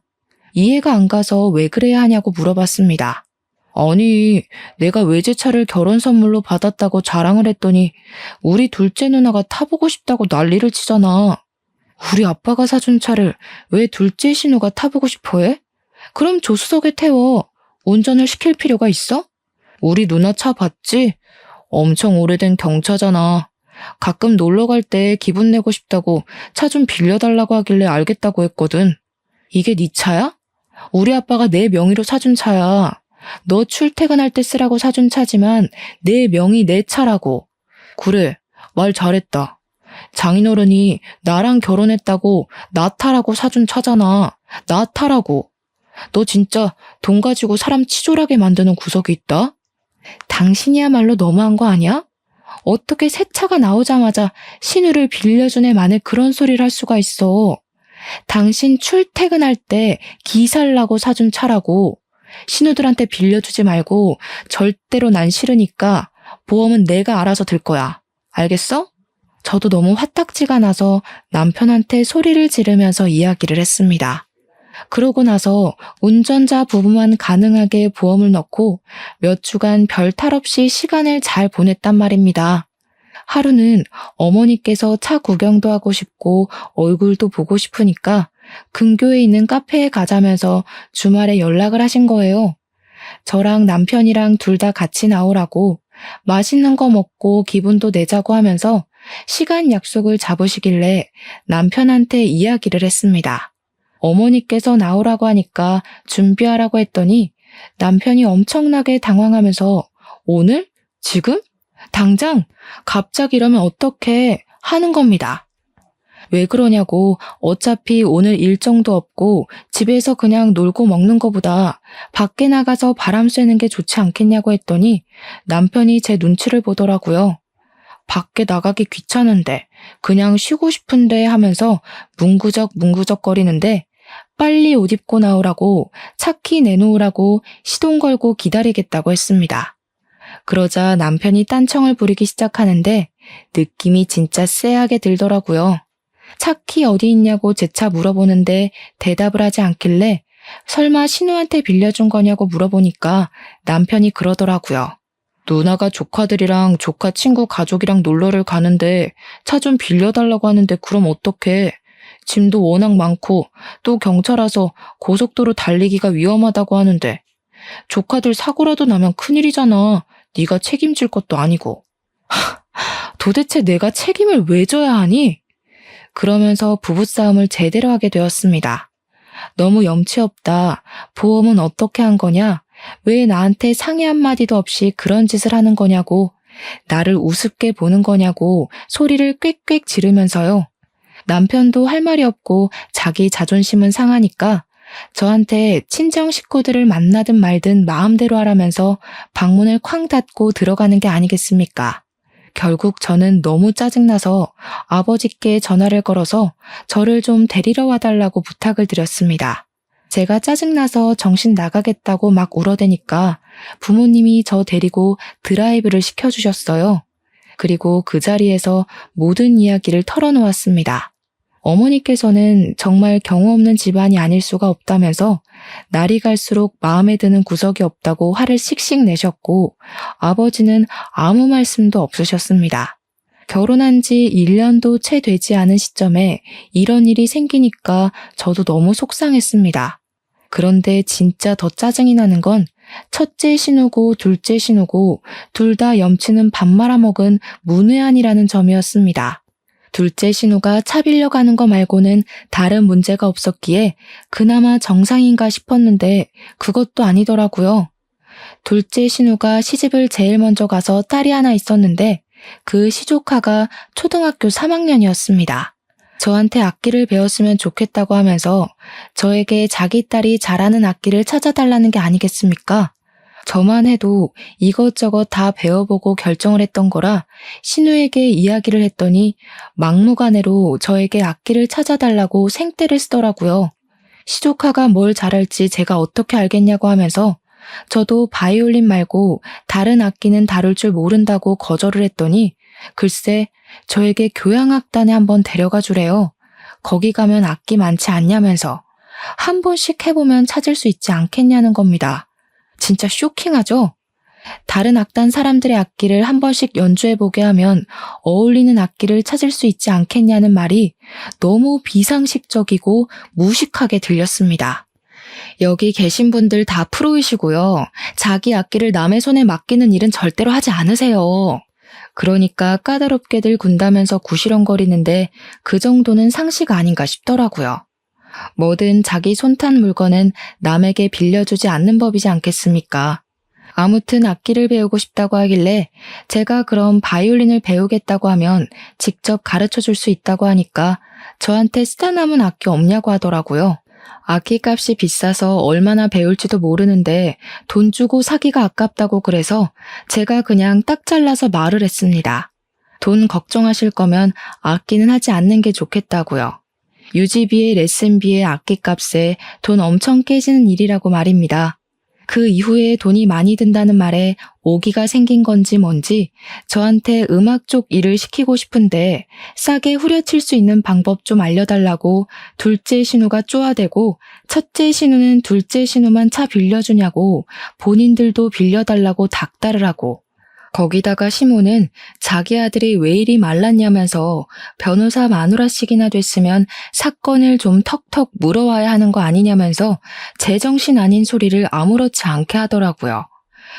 이해가 안 가서 왜 그래야 하냐고 물어봤습니다. 아니, 내가 외제차를 결혼 선물로 받았다고 자랑을 했더니 우리 둘째 누나가 타보고 싶다고 난리를 치잖아. 우리 아빠가 사준 차를 왜 둘째 신우가 타보고 싶어 해? 그럼 조수석에 태워. 운전을 시킬 필요가 있어? 우리 누나 차 봤지? 엄청 오래된 경차잖아. 가끔 놀러 갈 때 기분 내고 싶다고 차 좀 빌려달라고 하길래 알겠다고 했거든. 이게 네 차야? 우리 아빠가 내 명의로 사준 차야. 너 출퇴근할 때 쓰라고 사준 차지만 내 명의 내 차라고. 그래, 말 잘했다. 장인어른이 나랑 결혼했다고 나 타라고 사준 차잖아. 나 타라고. 너 진짜 돈 가지고 사람 치졸하게 만드는 구석이 있다? 당신이야말로 너무한 거 아니야? 어떻게 새 차가 나오자마자 신우를 빌려준 애 만에 그런 소리를 할 수가 있어. 당신 출퇴근할 때 기살라고 사준 차라고. 신우들한테 빌려주지 말고 절대로 난 싫으니까 보험은 내가 알아서 들 거야. 알겠어? 저도 너무 화딱지가 나서 남편한테 소리를 지르면서 이야기를 했습니다. 그러고 나서 운전자 부부만 가능하게 보험을 넣고 몇 주간 별 탈 없이 시간을 잘 보냈단 말입니다. 하루는 어머니께서 차 구경도 하고 싶고 얼굴도 보고 싶으니까 근교에 있는 카페에 가자면서 주말에 연락을 하신 거예요. 저랑 남편이랑 둘 다 같이 나오라고 맛있는 거 먹고 기분도 내자고 하면서 시간 약속을 잡으시길래 남편한테 이야기를 했습니다. 어머니께서 나오라고 하니까 준비하라고 했더니 남편이 엄청나게 당황하면서 오늘? 지금? 당장? 갑자기 이러면 어떡해? 하는 겁니다. 왜 그러냐고 어차피 오늘 일정도 없고 집에서 그냥 놀고 먹는 거보다 밖에 나가서 바람 쐬는 게 좋지 않겠냐고 했더니 남편이 제 눈치를 보더라고요. 밖에 나가기 귀찮은데 그냥 쉬고 싶은데 하면서 뭉구적 거리는데 빨리 옷 입고 나오라고 차 키 내놓으라고 시동 걸고 기다리겠다고 했습니다. 그러자 남편이 딴청을 부리기 시작하는데 느낌이 진짜 쎄하게 들더라고요. 차 키 어디 있냐고 제 차 물어보는데 대답을 하지 않길래 설마 신우한테 빌려준 거냐고 물어보니까 남편이 그러더라고요. 누나가 조카들이랑 조카 친구 가족이랑 놀러를 가는데 차 좀 빌려달라고 하는데 그럼 어떡해? 짐도 워낙 많고 또 경차라서 고속도로 달리기가 위험하다고 하는데 조카들 사고라도 나면 큰일이잖아. 네가 책임질 것도 아니고. 도대체 내가 책임을 왜 져야 하니? 그러면서 부부싸움을 제대로 하게 되었습니다. 너무 염치 없다. 보험은 어떻게 한 거냐? 왜 나한테 상의 한마디도 없이 그런 짓을 하는 거냐고. 나를 우습게 보는 거냐고 소리를 꽥꽥 지르면서요. 남편도 할 말이 없고 자기 자존심은 상하니까 저한테 친정 식구들을 만나든 말든 마음대로 하라면서 방문을 쾅 닫고 들어가는 게 아니겠습니까? 결국 저는 너무 짜증나서 아버지께 전화를 걸어서 저를 좀 데리러 와달라고 부탁을 드렸습니다. 제가 짜증나서 정신 나가겠다고 막 울어대니까 부모님이 저 데리고 드라이브를 시켜주셨어요. 그리고 그 자리에서 모든 이야기를 털어놓았습니다. 어머니께서는 정말 경우 없는 집안이 아닐 수가 없다면서 날이 갈수록 마음에 드는 구석이 없다고 화를 씩씩 내셨고 아버지는 아무 말씀도 없으셨습니다. 결혼한 지 1년도 채 되지 않은 시점에 이런 일이 생기니까 저도 너무 속상했습니다. 그런데 진짜 더 짜증이 나는 건 첫째 신우고 둘째 신우고 둘 다 염치는 밥 말아먹은 문외한이라는 점이었습니다. 둘째 신우가 차 빌려가는 거 말고는 다른 문제가 없었기에 그나마 정상인가 싶었는데 그것도 아니더라고요. 둘째 신우가 시집을 제일 먼저 가서 딸이 하나 있었는데 그 시조카가 초등학교 3학년이었습니다. 저한테 악기를 배웠으면 좋겠다고 하면서 저에게 자기 딸이 잘하는 악기를 찾아달라는 게 아니겠습니까? 저만 해도 이것저것 다 배워보고 결정을 했던 거라 신우에게 이야기를 했더니 막무가내로 저에게 악기를 찾아달라고 생떼를 쓰더라고요. 시조카가 뭘 잘할지 제가 어떻게 알겠냐고 하면서 저도 바이올린 말고 다른 악기는 다룰 줄 모른다고 거절을 했더니 글쎄 저에게 교향악단에 한번 데려가 주래요. 거기 가면 악기 많지 않냐면서 한 번씩 해보면 찾을 수 있지 않겠냐는 겁니다. 진짜 쇼킹하죠? 다른 악단 사람들의 악기를 한 번씩 연주해보게 하면 어울리는 악기를 찾을 수 있지 않겠냐는 말이 너무 비상식적이고 무식하게 들렸습니다. 여기 계신 분들 다 프로이시고요. 자기 악기를 남의 손에 맡기는 일은 절대로 하지 않으세요. 그러니까 까다롭게들 군다면서 구시렁거리는데 그 정도는 상식 아닌가 싶더라고요. 뭐든 자기 손탄 물건은 남에게 빌려주지 않는 법이지 않겠습니까? 아무튼 악기를 배우고 싶다고 하길래 제가 그럼 바이올린을 배우겠다고 하면 직접 가르쳐 줄 수 있다고 하니까 저한테 쓰다 남은 악기 없냐고 하더라고요. 악기값이 비싸서 얼마나 배울지도 모르는데 돈 주고 사기가 아깝다고 그래서 제가 그냥 딱 잘라서 말을 했습니다. 돈 걱정하실 거면 악기는 하지 않는 게 좋겠다고요. 유지비에 레슨비에 악기값에 돈 엄청 깨지는 일이라고 말입니다. 그 이후에 돈이 많이 든다는 말에 오기가 생긴 건지 뭔지 저한테 음악 쪽 일을 시키고 싶은데 싸게 후려칠 수 있는 방법 좀 알려달라고 둘째 신우가 쪼아대고 첫째 신우는 둘째 신우만 차 빌려주냐고 본인들도 빌려달라고 닥달을 하고 거기다가 시모는 자기 아들이 왜 이리 말랐냐면서 변호사 마누라씩이나 됐으면 사건을 좀 턱턱 물어와야 하는 거 아니냐면서 제정신 아닌 소리를 아무렇지 않게 하더라고요.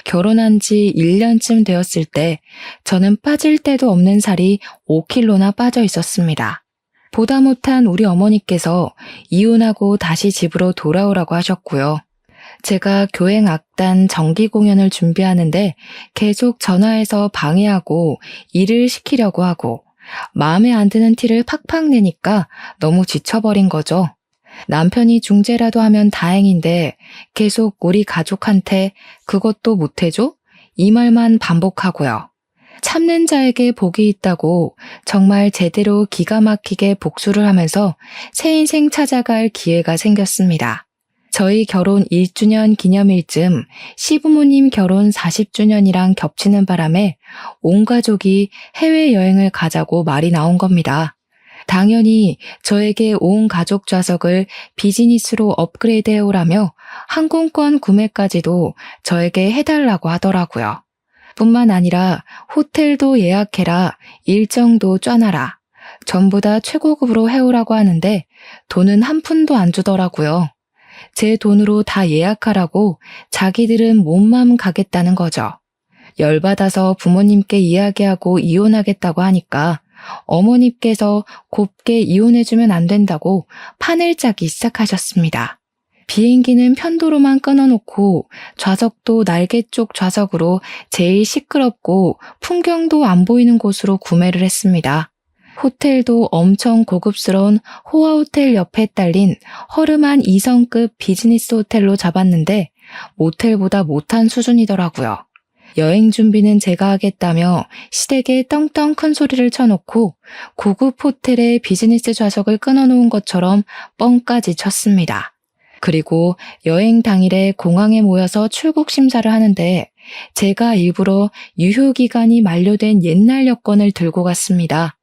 결혼한 지 1년쯤 되었을 때 저는 빠질 데도 없는 살이 5kg나 빠져 있었습니다. 보다 못한 우리 어머니께서 이혼하고 다시 집으로 돌아오라고 하셨고요. 제가 교행 악단 정기 공연을 준비하는데 계속 전화해서 방해하고 일을 시키려고 하고 마음에 안 드는 티를 팍팍 내니까 너무 지쳐버린 거죠. 남편이 중재라도 하면 다행인데 계속 우리 가족한테 그것도 못해줘? 이 말만 반복하고요. 참는 자에게 복이 있다고 정말 제대로 기가 막히게 복수를 하면서 새 인생 찾아갈 기회가 생겼습니다. 저희 결혼 1주년 기념일쯤 시부모님 결혼 40주년이랑 겹치는 바람에 온 가족이 해외여행을 가자고 말이 나온 겁니다. 당연히 저에게 온 가족 좌석을 비즈니스로 업그레이드 해오라며 항공권 구매까지도 저에게 해달라고 하더라고요. 뿐만 아니라 호텔도 예약해라, 일정도 쪄놔라. 전부 다 최고급으로 해오라고 하는데 돈은 한 푼도 안 주더라고요. 제 돈으로 다 예약하라고 자기들은 몸만 가겠다는 거죠. 열받아서 부모님께 이야기하고 이혼하겠다고 하니까 어머니께서 곱게 이혼해주면 안 된다고 판을 짜기 시작하셨습니다. 비행기는 편도로만 끊어놓고 좌석도 날개 쪽 좌석으로 제일 시끄럽고 풍경도 안 보이는 곳으로 구매를 했습니다. 호텔도 엄청 고급스러운 호화 호텔 옆에 딸린 허름한 2성급 비즈니스 호텔로 잡았는데 모텔보다 못한 수준이더라고요. 여행 준비는 제가 하겠다며 시댁에 떵떵 큰 소리를 쳐놓고 고급 호텔에 비즈니스 좌석을 끊어놓은 것처럼 뻥까지 쳤습니다. 그리고 여행 당일에 공항에 모여서 출국 심사를 하는데 제가 일부러 유효기간이 만료된 옛날 여권을 들고 갔습니다.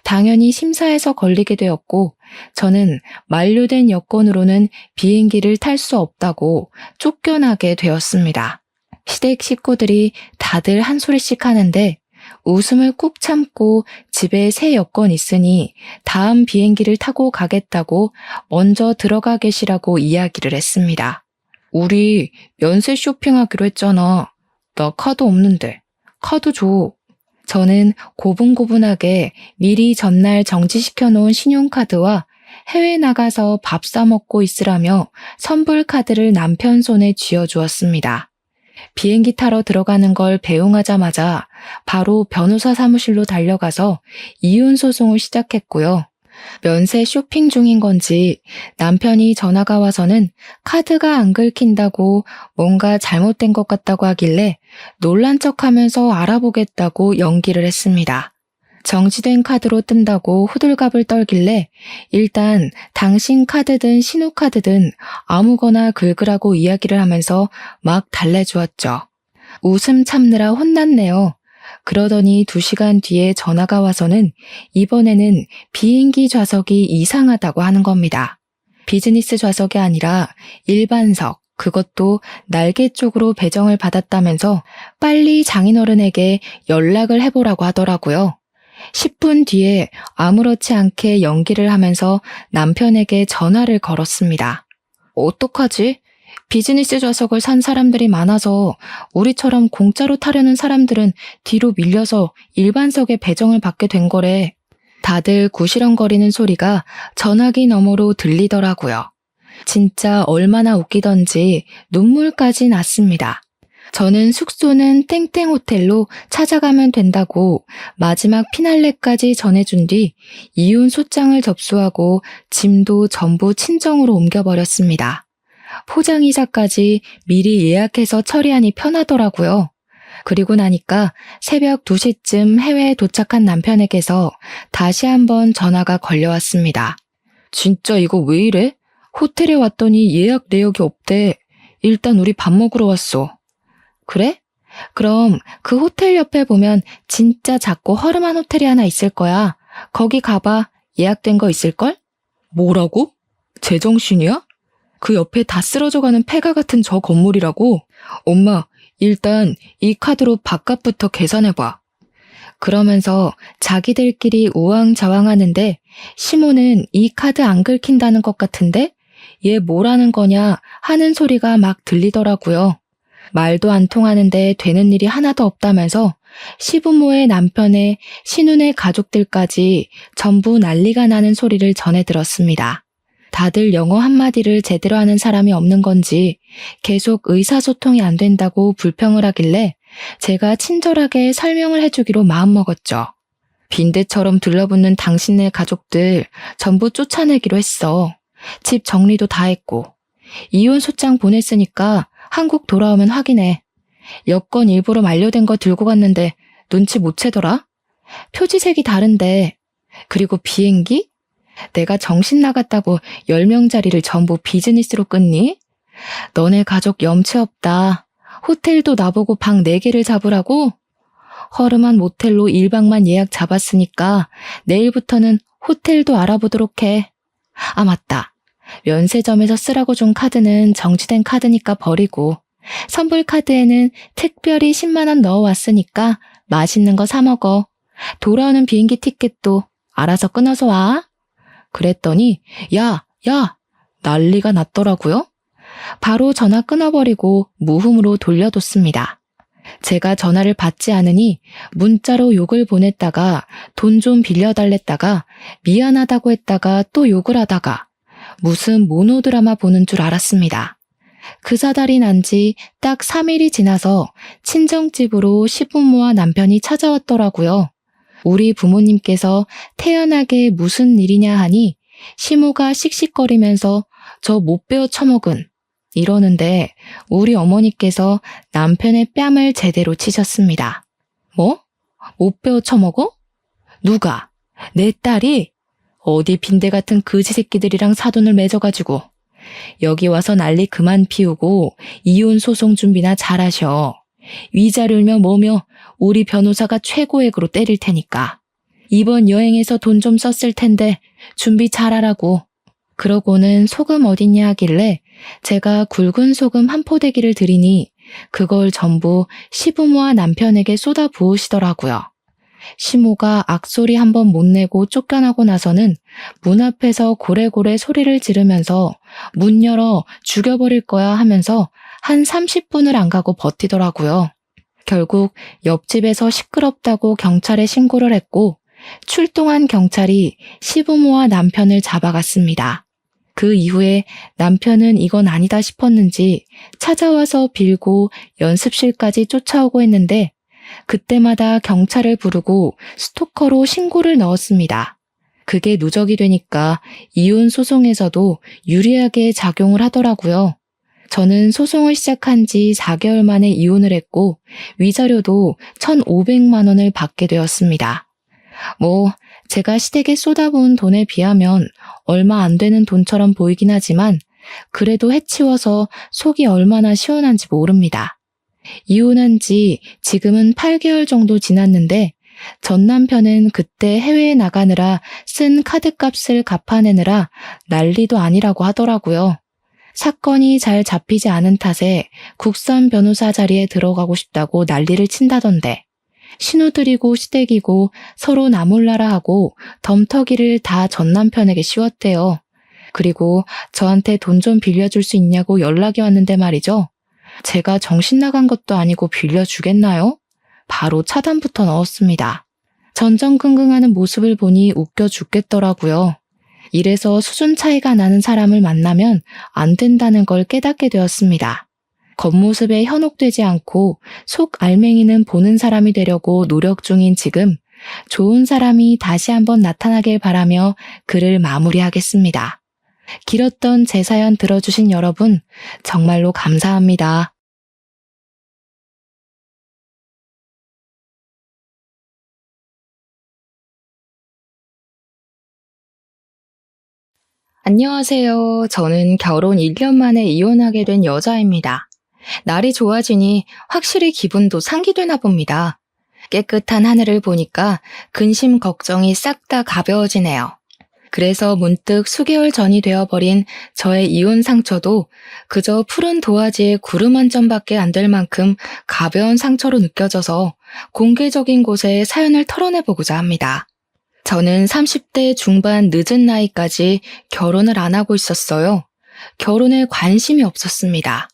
당연히 심사에서 걸리게 되었고 저는 만료된 여권으로는 비행기를 탈 수 없다고 쫓겨나게 되었습니다. 시댁 식구들이 다들 한 소리씩 하는데 웃음을 꾹 참고 집에 새 여권 있으니 다음 비행기를 타고 가겠다고 먼저 들어가 계시라고 이야기를 했습니다. 우리 면세 쇼핑하기로 했잖아. 나 카드 없는데. 카드 줘. 저는 고분고분하게 미리 전날 정지시켜 놓은 신용카드와 해외 나가서 밥 사 먹고 있으라며 선불 카드를 남편 손에 쥐어주었습니다. 비행기 타러 들어가는 걸 배웅하자마자 바로 변호사 사무실로 달려가서 이혼 소송을 시작했고요. 면세 쇼핑 중인 건지 남편이 전화가 와서는 카드가 안 긁힌다고 뭔가 잘못된 것 같다고 하길래 놀란 척하면서 알아보겠다고 연기를 했습니다. 정지된 카드로 뜬다고 호들갑을 떨길래 일단 당신 카드든 신호카드든 아무거나 긁으라고 이야기를 하면서 막 달래주었죠. 웃음 참느라 혼났네요. 그러더니 2시간 뒤에 전화가 와서는 이번에는 비행기 좌석이 이상하다고 하는 겁니다. 비즈니스 좌석이 아니라 일반석, 그것도 날개 쪽으로 배정을 받았다면서 빨리 장인어른에게 연락을 해보라고 하더라고요. 10분 뒤에 아무렇지 않게 연기를 하면서 남편에게 전화를 걸었습니다. 어떡하지? 비즈니스 좌석을 산 사람들이 많아서 우리처럼 공짜로 타려는 사람들은 뒤로 밀려서 일반석에 배정을 받게 된 거래. 다들 구시렁거리는 소리가 전화기 너머로 들리더라고요. 진짜 얼마나 웃기던지 눈물까지 났습니다. 저는 숙소는 땡땡 호텔로 찾아가면 된다고 마지막 피날레까지 전해준 뒤 이혼 소장을 접수하고 짐도 전부 친정으로 옮겨버렸습니다. 포장이사까지 미리 예약해서 처리하니 편하더라고요. 그리고 나니까 새벽 2시쯤 해외에 도착한 남편에게서 다시 한번 전화가 걸려왔습니다. 진짜 이거 왜 이래? 호텔에 왔더니 예약 내역이 없대. 일단 우리 밥 먹으러 왔어. 그래? 그럼 그 호텔 옆에 보면 진짜 작고 허름한 호텔이 하나 있을 거야. 거기 가봐. 예약된 거 있을걸? 뭐라고? 제정신이야? 그 옆에 다 쓰러져가는 폐가 같은 저 건물이라고? 엄마, 일단 이 카드로 밥값부터 계산해봐. 그러면서 자기들끼리 우왕좌왕하는데 시모는 이 카드 안 긁힌다는 것 같은데 얘 뭐라는 거냐 하는 소리가 막 들리더라고요. 말도 안 통하는데 되는 일이 하나도 없다면서 시부모의 남편의 신혼의 가족들까지 전부 난리가 나는 소리를 전해 들었습니다. 다들 영어 한마디를 제대로 하는 사람이 없는 건지 계속 의사소통이 안 된다고 불평을 하길래 제가 친절하게 설명을 해주기로 마음먹었죠. 빈대처럼 들러붙는 당신네 가족들 전부 쫓아내기로 했어. 집 정리도 다 했고. 이혼 소장 보냈으니까 한국 돌아오면 확인해. 여권 일부러 만료된 거 들고 갔는데 눈치 못 채더라? 표지색이 다른데. 그리고 비행기? 내가 정신 나갔다고 10명짜리를 전부 비즈니스로 끊니? 너네 가족 염치 없다. 호텔도 나보고 방 4개를 잡으라고? 허름한 모텔로 1박만 예약 잡았으니까 내일부터는 호텔도 알아보도록 해. 아, 맞다. 면세점에서 쓰라고 준 카드는 정지된 카드니까 버리고 선불 카드에는 특별히 10만 원 넣어왔으니까 맛있는 거 사 먹어. 돌아오는 비행기 티켓도 알아서 끊어서 와. 그랬더니 야 난리가 났더라고요. 바로 전화 끊어버리고 무음으로 돌려뒀습니다. 제가 전화를 받지 않으니 문자로 욕을 보냈다가 돈 좀 빌려달랬다가 미안하다고 했다가 또 욕을 하다가 무슨 모노드라마 보는 줄 알았습니다. 그 사달이 난 지 딱 3일이 지나서 친정집으로 시부모와 남편이 찾아왔더라고요. 우리 부모님께서 태연하게 무슨 일이냐 하니 시모가 씩씩거리면서 저 못 배워 처먹은 이러는데 우리 어머니께서 남편의 뺨을 제대로 치셨습니다. 뭐? 못 배워 처먹어? 누가? 내 딸이? 어디 빈대 같은 거지 새끼들이랑 사돈을 맺어가지고 여기 와서 난리 그만 피우고 이혼 소송 준비나 잘하셔. 위자료며 뭐며 우리 변호사가 최고액으로 때릴 테니까. 이번 여행에서 돈 좀 썼을 텐데 준비 잘하라고. 그러고는 소금 어딨냐 하길래 제가 굵은 소금 한 포대기를 드리니 그걸 전부 시부모와 남편에게 쏟아 부으시더라고요. 시모가 악소리 한번 못 내고 쫓겨나고 나서는 문 앞에서 고래고래 소리를 지르면서 문 열어 죽여버릴 거야 하면서 한 30분을 안 가고 버티더라고요. 결국 옆집에서 시끄럽다고 경찰에 신고를 했고 출동한 경찰이 시부모와 남편을 잡아갔습니다. 그 이후에 남편은 이건 아니다 싶었는지 찾아와서 빌고 연습실까지 쫓아오고 했는데 그때마다 경찰을 부르고 스토커로 신고를 넣었습니다. 그게 누적이 되니까 이혼 소송에서도 유리하게 작용을 하더라고요. 저는 소송을 시작한 지 4개월 만에 이혼을 했고 위자료도 1,500만 원을 받게 되었습니다. 제가 시댁에 쏟아부은 돈에 비하면 얼마 안 되는 돈처럼 보이긴 하지만 그래도 해치워서 속이 얼마나 시원한지 모릅니다. 이혼한 지 지금은 8개월 정도 지났는데 전 남편은 그때 해외에 나가느라 쓴 카드값을 갚아내느라 난리도 아니라고 하더라고요. 사건이 잘 잡히지 않은 탓에 국선 변호사 자리에 들어가고 싶다고 난리를 친다던데 신호들이고 시댁이고 서로 나몰라라 하고 덤터기를 다 전 남편에게 씌웠대요. 그리고 저한테 돈 좀 빌려줄 수 있냐고 연락이 왔는데 말이죠. 제가 정신 나간 것도 아니고 빌려주겠나요? 바로 차단부터 넣었습니다. 전전긍긍하는 모습을 보니 웃겨 죽겠더라고요. 이래서 수준 차이가 나는 사람을 만나면 안 된다는 걸 깨닫게 되었습니다. 겉모습에 현혹되지 않고 속 알맹이는 보는 사람이 되려고 노력 중인 지금 좋은 사람이 다시 한번 나타나길 바라며 글을 마무리하겠습니다. 길었던 제 사연 들어주신 여러분 정말로 감사합니다. 안녕하세요. 저는 결혼 1년 만에 이혼하게 된 여자입니다. 날이 좋아지니 확실히 기분도 상기되나 봅니다. 깨끗한 하늘을 보니까 근심 걱정이 싹 다 가벼워지네요. 그래서 문득 수개월 전이 되어버린 저의 이혼 상처도 그저 푸른 도화지에 구름 한 점밖에 안 될 만큼 가벼운 상처로 느껴져서 공개적인 곳에 사연을 털어내보고자 합니다. 저는 30대 중반 늦은 나이까지 결혼을 안 하고 있었어요. 결혼에 관심이 없었습니다.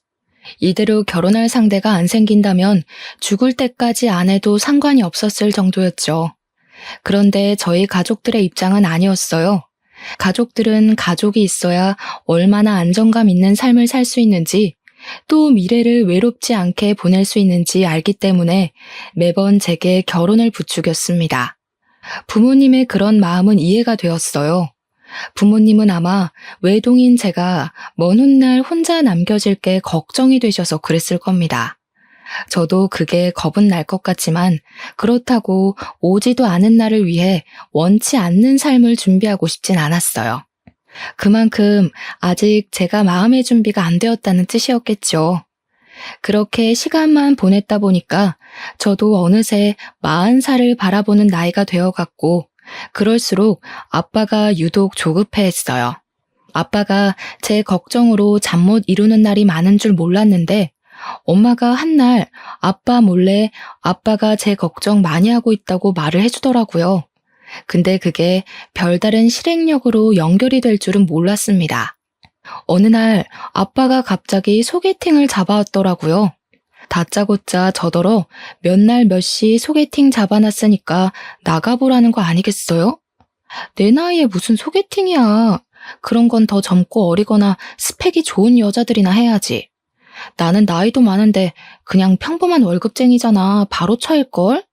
이대로 결혼할 상대가 안 생긴다면 죽을 때까지 안 해도 상관이 없었을 정도였죠. 그런데 저희 가족들의 입장은 아니었어요. 가족들은 가족이 있어야 얼마나 안정감 있는 삶을 살 수 있는지, 또 미래를 외롭지 않게 보낼 수 있는지 알기 때문에 매번 제게 결혼을 부추겼습니다. 부모님의 그런 마음은 이해가 되었어요. 부모님은 아마 외동인 제가 먼 훗날 혼자 남겨질 게 걱정이 되셔서 그랬을 겁니다. 저도 그게 겁은 날 것 같지만 그렇다고 오지도 않은 날을 위해 원치 않는 삶을 준비하고 싶진 않았어요. 그만큼 아직 제가 마음의 준비가 안 되었다는 뜻이었겠죠. 그렇게 시간만 보냈다 보니까 저도 어느새 40살을 바라보는 나이가 되어갔고, 그럴수록 아빠가 유독 조급해했어요. 아빠가 제 걱정으로 잠 못 이루는 날이 많은 줄 몰랐는데 엄마가 한날 아빠 몰래 아빠가 제 걱정 많이 하고 있다고 말을 해주더라고요. 근데 그게 별다른 실행력으로 연결이 될 줄은 몰랐습니다. 어느 날 아빠가 갑자기 소개팅을 잡아왔더라고요. 다짜고짜 저더러 몇 날 몇 시 소개팅 잡아놨으니까 나가보라는 거 아니겠어요? 내 나이에 무슨 소개팅이야. 그런 건 더 젊고 어리거나 스펙이 좋은 여자들이나 해야지. 나는 나이도 많은데 그냥 평범한 월급쟁이잖아. 바로 차일걸?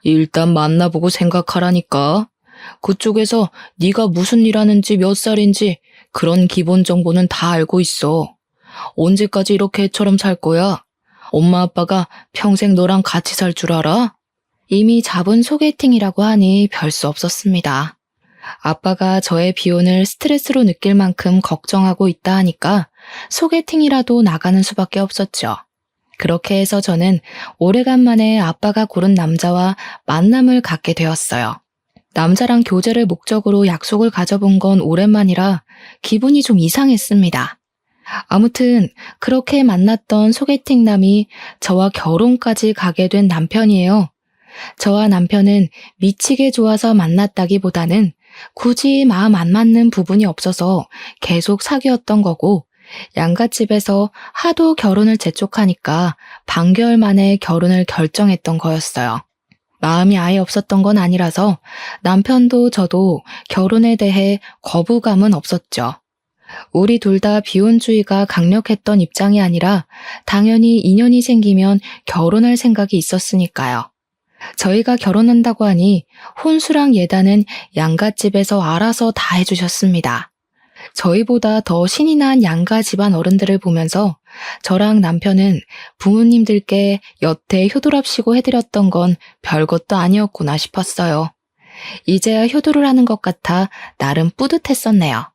일단 만나보고 생각하라니까. 그쪽에서 네가 무슨 일 하는지 몇 살인지 그런 기본 정보는 다 알고 있어. 언제까지 이렇게 애처럼 살 거야? 엄마 아빠가 평생 너랑 같이 살 줄 알아? 이미 잡은 소개팅이라고 하니 별 수 없었습니다. 아빠가 저의 비혼을 스트레스로 느낄 만큼 걱정하고 있다 하니까 소개팅이라도 나가는 수밖에 없었죠. 그렇게 해서 저는 오래간만에 아빠가 고른 남자와 만남을 갖게 되었어요. 남자랑 교제를 목적으로 약속을 가져본 건 오랜만이라 기분이 좀 이상했습니다. 아무튼 그렇게 만났던 소개팅남이 저와 결혼까지 가게 된 남편이에요. 저와 남편은 미치게 좋아서 만났다기보다는 굳이 마음 안 맞는 부분이 없어서 계속 사귀었던 거고, 양갓집에서 하도 결혼을 재촉하니까 반개월 만에 결혼을 결정했던 거였어요. 마음이 아예 없었던 건 아니라서 남편도 저도 결혼에 대해 거부감은 없었죠. 우리 둘 다 비혼주의가 강력했던 입장이 아니라 당연히 인연이 생기면 결혼할 생각이 있었으니까요. 저희가 결혼한다고 하니 혼수랑 예단은 양갓집에서 알아서 다 해주셨습니다. 저희보다 더 신이 난 양가 집안 어른들을 보면서 저랑 남편은 부모님들께 여태 효도랍시고 해드렸던 건 별것도 아니었구나 싶었어요. 이제야 효도를 하는 것 같아 나름 뿌듯했었네요.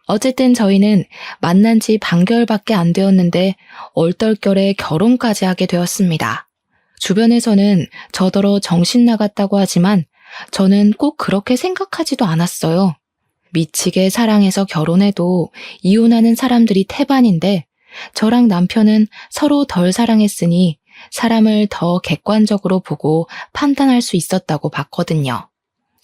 어쨌든 저희는 만난 지 반개월밖에 안 되었는데 얼떨결에 결혼까지 하게 되었습니다. 주변에서는 저더러 정신 나갔다고 하지만 저는 꼭 그렇게 생각하지도 않았어요. 미치게 사랑해서 결혼해도 이혼하는 사람들이 태반인데 저랑 남편은 서로 덜 사랑했으니 사람을 더 객관적으로 보고 판단할 수 있었다고 봤거든요.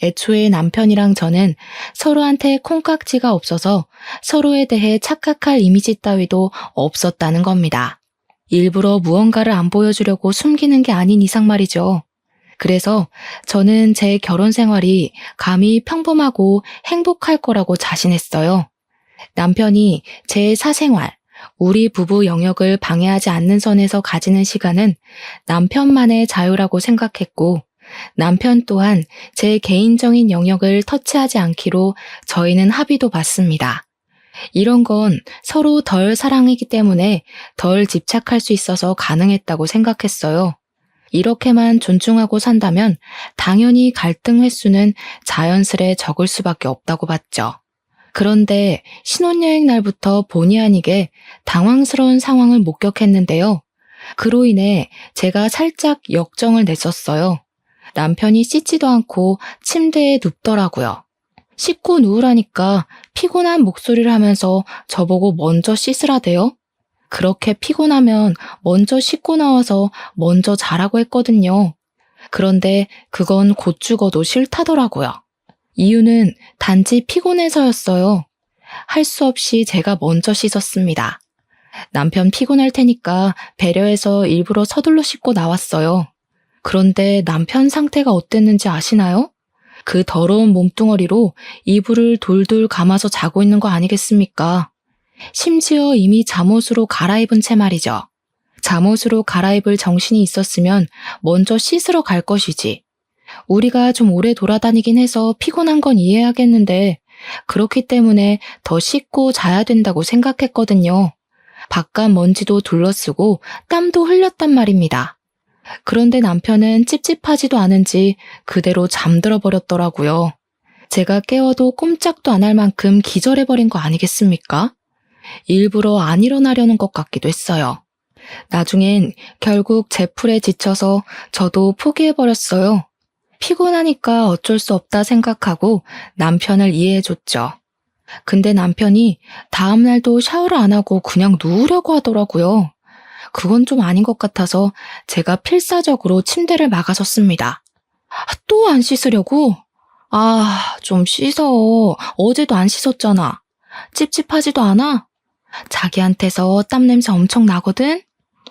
애초에 남편이랑 저는 서로한테 콩깍지가 없어서 서로에 대해 착각할 이미지 따위도 없었다는 겁니다. 일부러 무언가를 안 보여주려고 숨기는 게 아닌 이상 말이죠. 그래서 저는 제 결혼 생활이 감히 평범하고 행복할 거라고 자신했어요. 남편이 제 사생활, 우리 부부 영역을 방해하지 않는 선에서 가지는 시간은 남편만의 자유라고 생각했고, 남편 또한 제 개인적인 영역을 터치하지 않기로 저희는 합의도 봤습니다. 이런 건 서로 덜 사랑이기 때문에 덜 집착할 수 있어서 가능했다고 생각했어요. 이렇게만 존중하고 산다면 당연히 갈등 횟수는 자연스레 적을 수밖에 없다고 봤죠. 그런데 신혼여행 날부터 본의 아니게 당황스러운 상황을 목격했는데요. 그로 인해 제가 살짝 역정을 냈었어요. 남편이 씻지도 않고 침대에 눕더라고요. 씻고 누우라니까 피곤한 목소리를 하면서 저보고 먼저 씻으라대요. 그렇게 피곤하면 먼저 씻고 나와서 먼저 자라고 했거든요. 그런데 그건 곧 죽어도 싫다더라고요. 이유는 단지 피곤해서였어요. 할 수 없이 제가 먼저 씻었습니다. 남편 피곤할 테니까 배려해서 일부러 서둘러 씻고 나왔어요. 그런데 남편 상태가 어땠는지 아시나요? 그 더러운 몸뚱어리로 이불을 돌돌 감아서 자고 있는 거 아니겠습니까? 심지어 이미 잠옷으로 갈아입은 채 말이죠. 잠옷으로 갈아입을 정신이 있었으면 먼저 씻으러 갈 것이지. 우리가 좀 오래 돌아다니긴 해서 피곤한 건 이해하겠는데 그렇기 때문에 더 씻고 자야 된다고 생각했거든요. 바깥 먼지도 둘러쓰고 땀도 흘렸단 말입니다. 그런데 남편은 찝찝하지도 않은지 그대로 잠들어 버렸더라고요. 제가 깨워도 꼼짝도 안 할 만큼 기절해버린 거 아니겠습니까? 일부러 안 일어나려는 것 같기도 했어요. 나중엔 결국 제풀에 지쳐서 저도 포기해버렸어요. 피곤하니까 어쩔 수 없다 생각하고 남편을 이해해줬죠. 근데 남편이 다음날도 샤워를 안 하고 그냥 누우려고 하더라고요. 그건 좀 아닌 것 같아서 제가 필사적으로 침대를 막아섰습니다. 또 안 씻으려고? 좀 씻어. 어제도 안 씻었잖아. 찝찝하지도 않아? 자기한테서 땀냄새 엄청 나거든?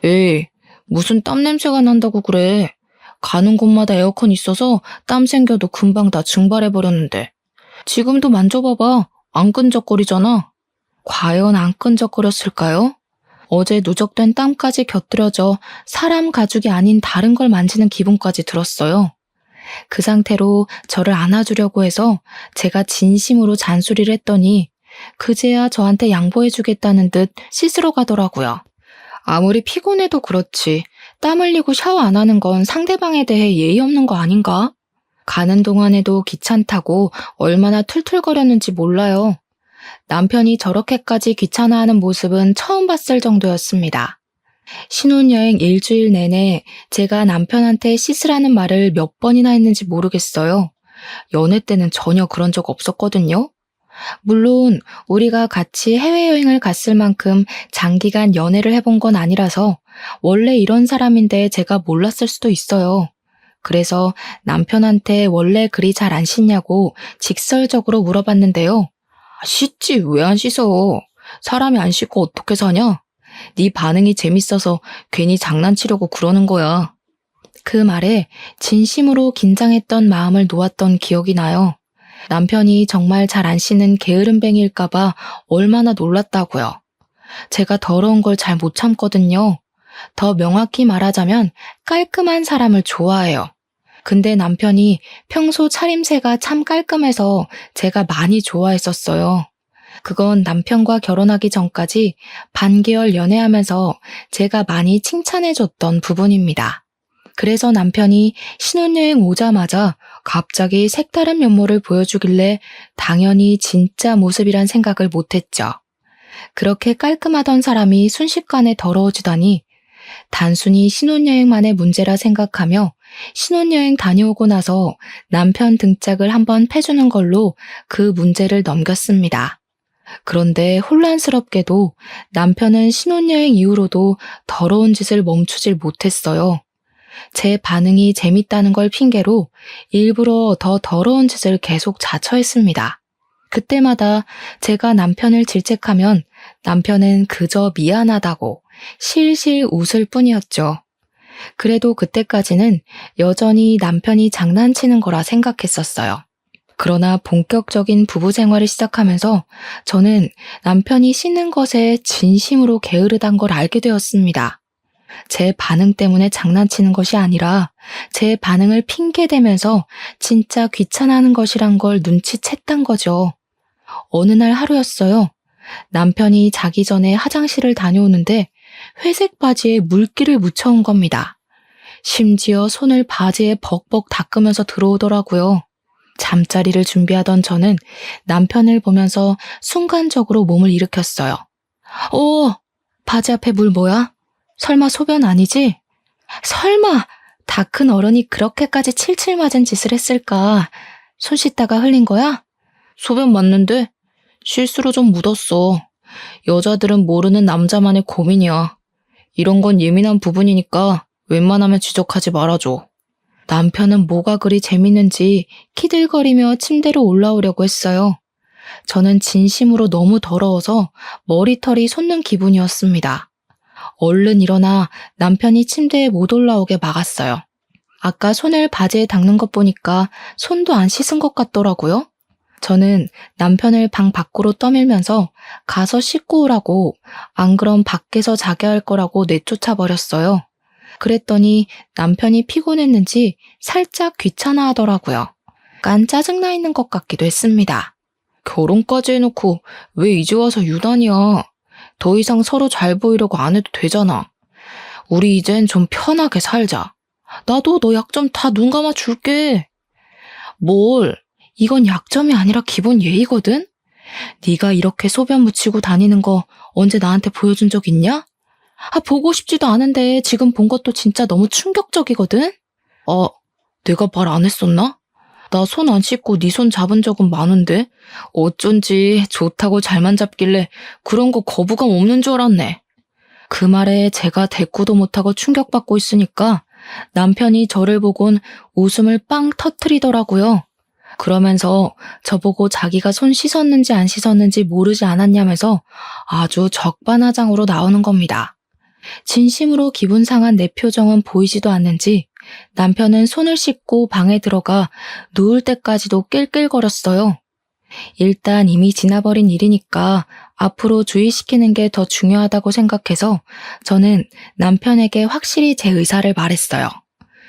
에이, 무슨 땀냄새가 난다고 그래. 가는 곳마다 에어컨 있어서 땀 생겨도 금방 다 증발해버렸는데. 지금도 만져봐봐. 안 끈적거리잖아. 과연 안 끈적거렸을까요? 어제 누적된 땀까지 곁들여져 사람 가죽이 아닌 다른 걸 만지는 기분까지 들었어요. 그 상태로 저를 안아주려고 해서 제가 진심으로 잔소리를 했더니 그제야 저한테 양보해주겠다는 듯 씻으러 가더라고요. 아무리 피곤해도 그렇지 땀 흘리고 샤워 안 하는 건 상대방에 대해 예의 없는 거 아닌가? 가는 동안에도 귀찮다고 얼마나 툴툴거렸는지 몰라요. 남편이 저렇게까지 귀찮아하는 모습은 처음 봤을 정도였습니다. 신혼여행 일주일 내내 제가 남편한테 씻으라는 말을 몇 번이나 했는지 모르겠어요. 연애 때는 전혀 그런 적 없었거든요. 물론 우리가 같이 해외여행을 갔을 만큼 장기간 연애를 해본 건 아니라서 원래 이런 사람인데 제가 몰랐을 수도 있어요. 그래서 남편한테 원래 그리 잘 안 씻냐고 직설적으로 물어봤는데요. 씻지 왜 안 씻어? 사람이 안 씻고 어떻게 사냐? 네 반응이 재밌어서 괜히 장난치려고 그러는 거야. 그 말에 진심으로 긴장했던 마음을 놓았던 기억이 나요. 남편이 정말 잘 안 씻는 게으름뱅이일까봐 얼마나 놀랐다고요. 제가 더러운 걸 잘 못 참거든요. 더 명확히 말하자면 깔끔한 사람을 좋아해요. 근데 남편이 평소 차림새가 참 깔끔해서 제가 많이 좋아했었어요. 그건 남편과 결혼하기 전까지 반개월 연애하면서 제가 많이 칭찬해줬던 부분입니다. 그래서 남편이 신혼여행 오자마자 갑자기 색다른 면모를 보여주길래 당연히 진짜 모습이란 생각을 못했죠. 그렇게 깔끔하던 사람이 순식간에 더러워지다니 단순히 신혼여행만의 문제라 생각하며 신혼여행 다녀오고 나서 남편 등짝을 한번 패주는 걸로 그 문제를 넘겼습니다. 그런데 혼란스럽게도 남편은 신혼여행 이후로도 더러운 짓을 멈추질 못했어요. 제 반응이 재밌다는 걸 핑계로 일부러 더 더러운 짓을 계속 자처했습니다. 그때마다 제가 남편을 질책하면 남편은 그저 미안하다고 실실 웃을 뿐이었죠. 그래도 그때까지는 여전히 남편이 장난치는 거라 생각했었어요. 그러나 본격적인 부부 생활을 시작하면서 저는 남편이 씻는 것에 진심으로 게으르단 걸 알게 되었습니다. 제 반응 때문에 장난치는 것이 아니라 제 반응을 핑계대면서 진짜 귀찮아하는 것이란 걸 눈치챘단 거죠. 어느 날 하루였어요. 남편이 자기 전에 화장실을 다녀오는데 회색 바지에 물기를 묻혀온 겁니다. 심지어 손을 바지에 벅벅 닦으면서 들어오더라고요. 잠자리를 준비하던 저는 남편을 보면서 순간적으로 몸을 일으켰어요. 바지 앞에 물 뭐야? 설마 소변 아니지? 설마 다 큰 어른이 그렇게까지 칠칠 맞은 짓을 했을까? 손 씻다가 흘린 거야? 소변 맞는데? 실수로 좀 묻었어. 여자들은 모르는 남자만의 고민이야. 이런 건 예민한 부분이니까 웬만하면 지적하지 말아줘. 남편은 뭐가 그리 재밌는지 키들거리며 침대로 올라오려고 했어요. 저는 진심으로 너무 더러워서 머리털이 솟는 기분이었습니다. 얼른 일어나 남편이 침대에 못 올라오게 막았어요. 아까 손을 바지에 닦는 것 보니까 손도 안 씻은 것 같더라고요. 저는 남편을 방 밖으로 떠밀면서 가서 씻고 오라고, 안 그럼 밖에서 자게 할 거라고 내쫓아 버렸어요. 그랬더니 남편이 피곤했는지 살짝 귀찮아 하더라고요. 약간 짜증나 있는 것 같기도 했습니다. 결혼까지 해놓고 왜 이제 와서 유난이야. 더 이상 서로 잘 보이려고 안 해도 되잖아. 우리 이젠 좀 편하게 살자. 나도 너 약점 다 눈 감아 줄게. 뭘? 이건 약점이 아니라 기본 예의거든? 네가 이렇게 소변 묻히고 다니는 거 언제 나한테 보여준 적 있냐? 보고 싶지도 않은데 지금 본 것도 진짜 너무 충격적이거든? 내가 말 안 했었나? 나 손 안 씻고 네 손 잡은 적은 많은데 어쩐지 좋다고 잘만 잡길래 그런 거 거부감 없는 줄 알았네. 그 말에 제가 대꾸도 못하고 충격받고 있으니까 남편이 저를 보곤 웃음을 빵 터트리더라고요. 그러면서 저보고 자기가 손 씻었는지 안 씻었는지 모르지 않았냐면서 아주 적반하장으로 나오는 겁니다. 진심으로 기분 상한 내 표정은 보이지도 않는지 남편은 손을 씻고 방에 들어가 누울 때까지도 낄낄거렸어요. 일단 이미 지나버린 일이니까 앞으로 주의시키는 게 더 중요하다고 생각해서 저는 남편에게 확실히 제 의사를 말했어요.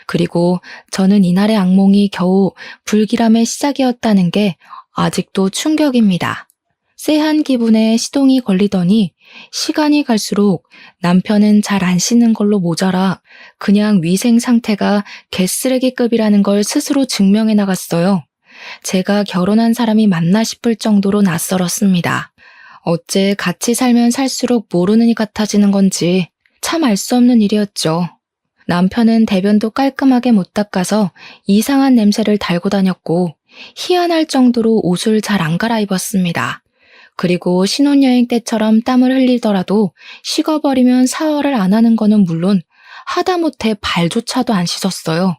그리고 저는 이날의 악몽이 겨우 불길함의 시작이었다는 게 아직도 충격입니다. 쎄한 기분에 시동이 걸리더니 시간이 갈수록 남편은 잘 안 씻는 걸로 모자라 그냥 위생 상태가 개쓰레기급이라는 걸 스스로 증명해 나갔어요. 제가 결혼한 사람이 맞나 싶을 정도로 낯설었습니다. 어째 같이 살면 살수록 모르는 이 같아지는 건지 참 알 수 없는 일이었죠. 남편은 대변도 깔끔하게 못 닦아서 이상한 냄새를 달고 다녔고 희한할 정도로 옷을 잘 안 갈아입었습니다. 그리고 신혼여행 때처럼 땀을 흘리더라도 식어버리면 샤워를 안 하는 거는 물론 하다못해 발조차도 안 씻었어요.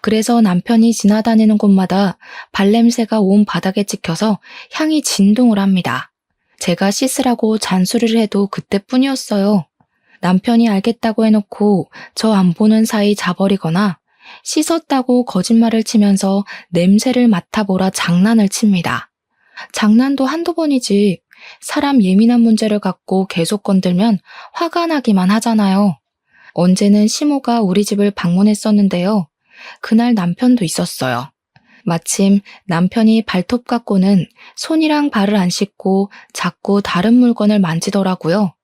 그래서 남편이 지나다니는 곳마다 발냄새가 온 바닥에 찍혀서 향이 진동을 합니다. 제가 씻으라고 잔소리를 해도 그때뿐이었어요. 남편이 알겠다고 해놓고 저 안 보는 사이 자버리거나 씻었다고 거짓말을 치면서 냄새를 맡아보라 장난을 칩니다. 장난도 한두 번이지 사람 예민한 문제를 갖고 계속 건들면 화가 나기만 하잖아요. 언제는 시모가 우리 집을 방문했었는데요. 그날 남편도 있었어요. 마침 남편이 발톱 갖고는 손이랑 발을 안 씻고 자꾸 다른 물건을 만지더라고요.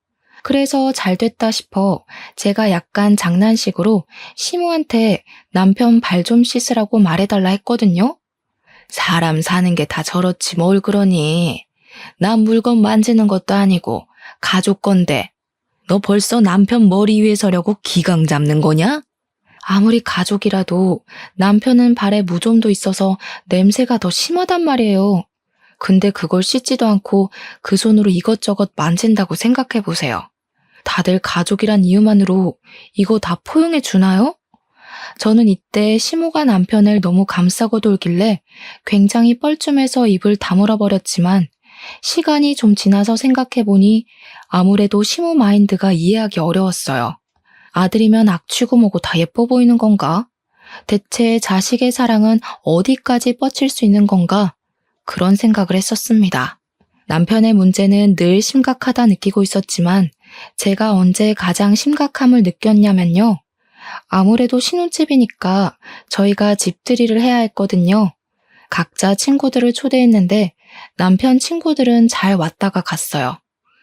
그래서 잘 됐다 싶어 제가 약간 장난식으로 시모한테 남편 발 좀 씻으라고 말해달라 했거든요. 사람 사는 게 다 저렇지 뭘 그러니. 난 물건 만지는 것도 아니고 가족 건데 너 벌써 남편 머리 위에 서려고 기강 잡는 거냐? 아무리 가족이라도 남편은 발에 무좀도 있어서 냄새가 더 심하단 말이에요. 근데 그걸 씻지도 않고 그 손으로 이것저것 만진다고 생각해 보세요. 다들 가족이란 이유만으로 이거 다 포용해 주나요? 저는 이때 시모가 남편을 너무 감싸고 돌길래 굉장히 뻘쭘해서 입을 다물어 버렸지만 시간이 좀 지나서 생각해 보니 아무래도 시모 마인드가 이해하기 어려웠어요. 아들이면 악취고 뭐고 다 예뻐 보이는 건가? 대체 자식의 사랑은 어디까지 뻗칠 수 있는 건가? 그런 생각을 했었습니다. 남편의 문제는 늘 심각하다 느끼고 있었지만 제가 언제 가장 심각함을 느꼈냐면요. 아무래도 신혼집이니까 저희가 집들이를 해야 했거든요. 각자 친구들을 초대했는데 남편 친구들은 잘 왔다가 갔어요.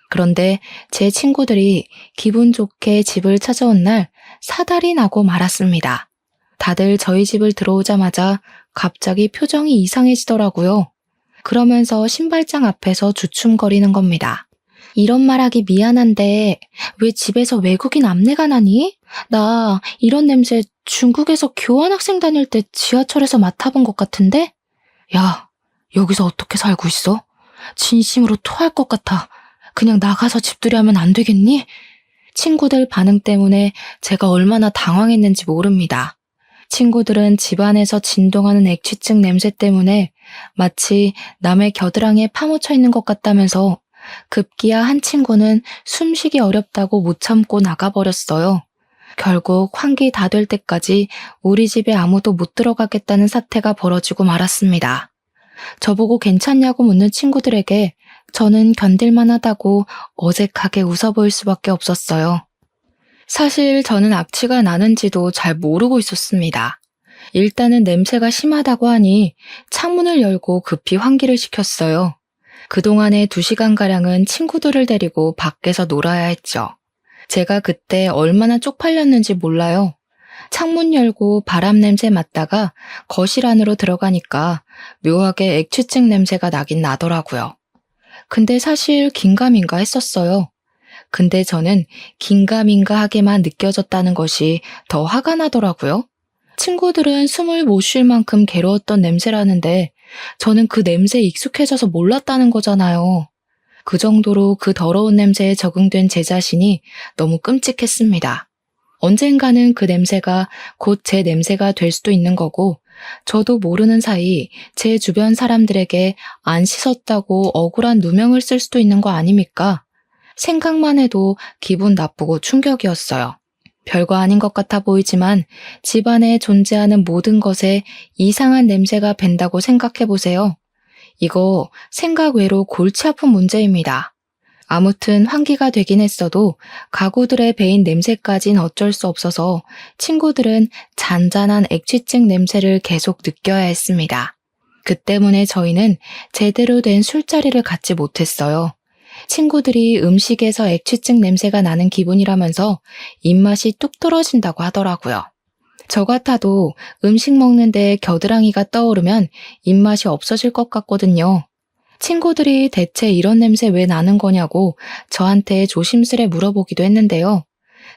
그런데 제 친구들이 기분 좋게 집을 찾아온 날 사달이 나고 말았습니다. 다들 저희 집을 들어오자마자 갑자기 표정이 이상해지더라고요. 그러면서 신발장 앞에서 주춤거리는 겁니다. 이런 말하기 미안한데 왜 집에서 외국인 암내가 나니? 나 이런 냄새 중국에서 교환학생 다닐 때 지하철에서 맡아본 것 같은데? 야, 여기서 어떻게 살고 있어? 진심으로 토할 것 같아. 그냥 나가서 집들이 하면 안 되겠니? 친구들 반응 때문에 제가 얼마나 당황했는지 모릅니다. 친구들은 집안에서 진동하는 액취증 냄새 때문에 마치 남의 겨드랑이에 파묻혀 있는 것 같다면서 급기야 한 친구는 숨쉬기 어렵다고 못 참고 나가버렸어요. 결국 환기 다 될 때까지 우리 집에 아무도 못 들어가겠다는 사태가 벌어지고 말았습니다. 저보고 괜찮냐고 묻는 친구들에게 저는 견딜만 하다고 어색하게 웃어 보일 수밖에 없었어요. 사실 저는 악취가 나는지도 잘 모르고 있었습니다. 일단은 냄새가 심하다고 하니 창문을 열고 급히 환기를 시켰어요. 그동안의 2시간가량은 친구들을 데리고 밖에서 놀아야 했죠. 제가 그때 얼마나 쪽팔렸는지 몰라요. 창문 열고 바람 냄새 맡다가 거실 안으로 들어가니까 묘하게 액취증 냄새가 나긴 나더라고요. 근데 사실 긴가민가 했었어요. 근데 저는 긴가민가하게만 느껴졌다는 것이 더 화가 나더라고요. 친구들은 숨을 못 쉴 만큼 괴로웠던 냄새라는데 저는 그 냄새에 익숙해져서 몰랐다는 거잖아요. 그 정도로 그 더러운 냄새에 적응된 제 자신이 너무 끔찍했습니다. 언젠가는 그 냄새가 곧 제 냄새가 될 수도 있는 거고 저도 모르는 사이 제 주변 사람들에게 안 씻었다고 억울한 누명을 쓸 수도 있는 거 아닙니까? 생각만 해도 기분 나쁘고 충격이었어요. 별거 아닌 것 같아 보이지만 집안에 존재하는 모든 것에 이상한 냄새가 밴다고 생각해 보세요. 이거 생각 외로 골치 아픈 문제입니다. 아무튼 환기가 되긴 했어도 가구들의 배인 냄새까진 어쩔 수 없어서 친구들은 잔잔한 액취증 냄새를 계속 느껴야 했습니다. 그 때문에 저희는 제대로 된 술자리를 갖지 못했어요. 친구들이 음식에서 액취증 냄새가 나는 기분이라면서 입맛이 뚝 떨어진다고 하더라고요. 저 같아도 음식 먹는데 겨드랑이가 떠오르면 입맛이 없어질 것 같거든요. 친구들이 대체 이런 냄새 왜 나는 거냐고 저한테 조심스레 물어보기도 했는데요.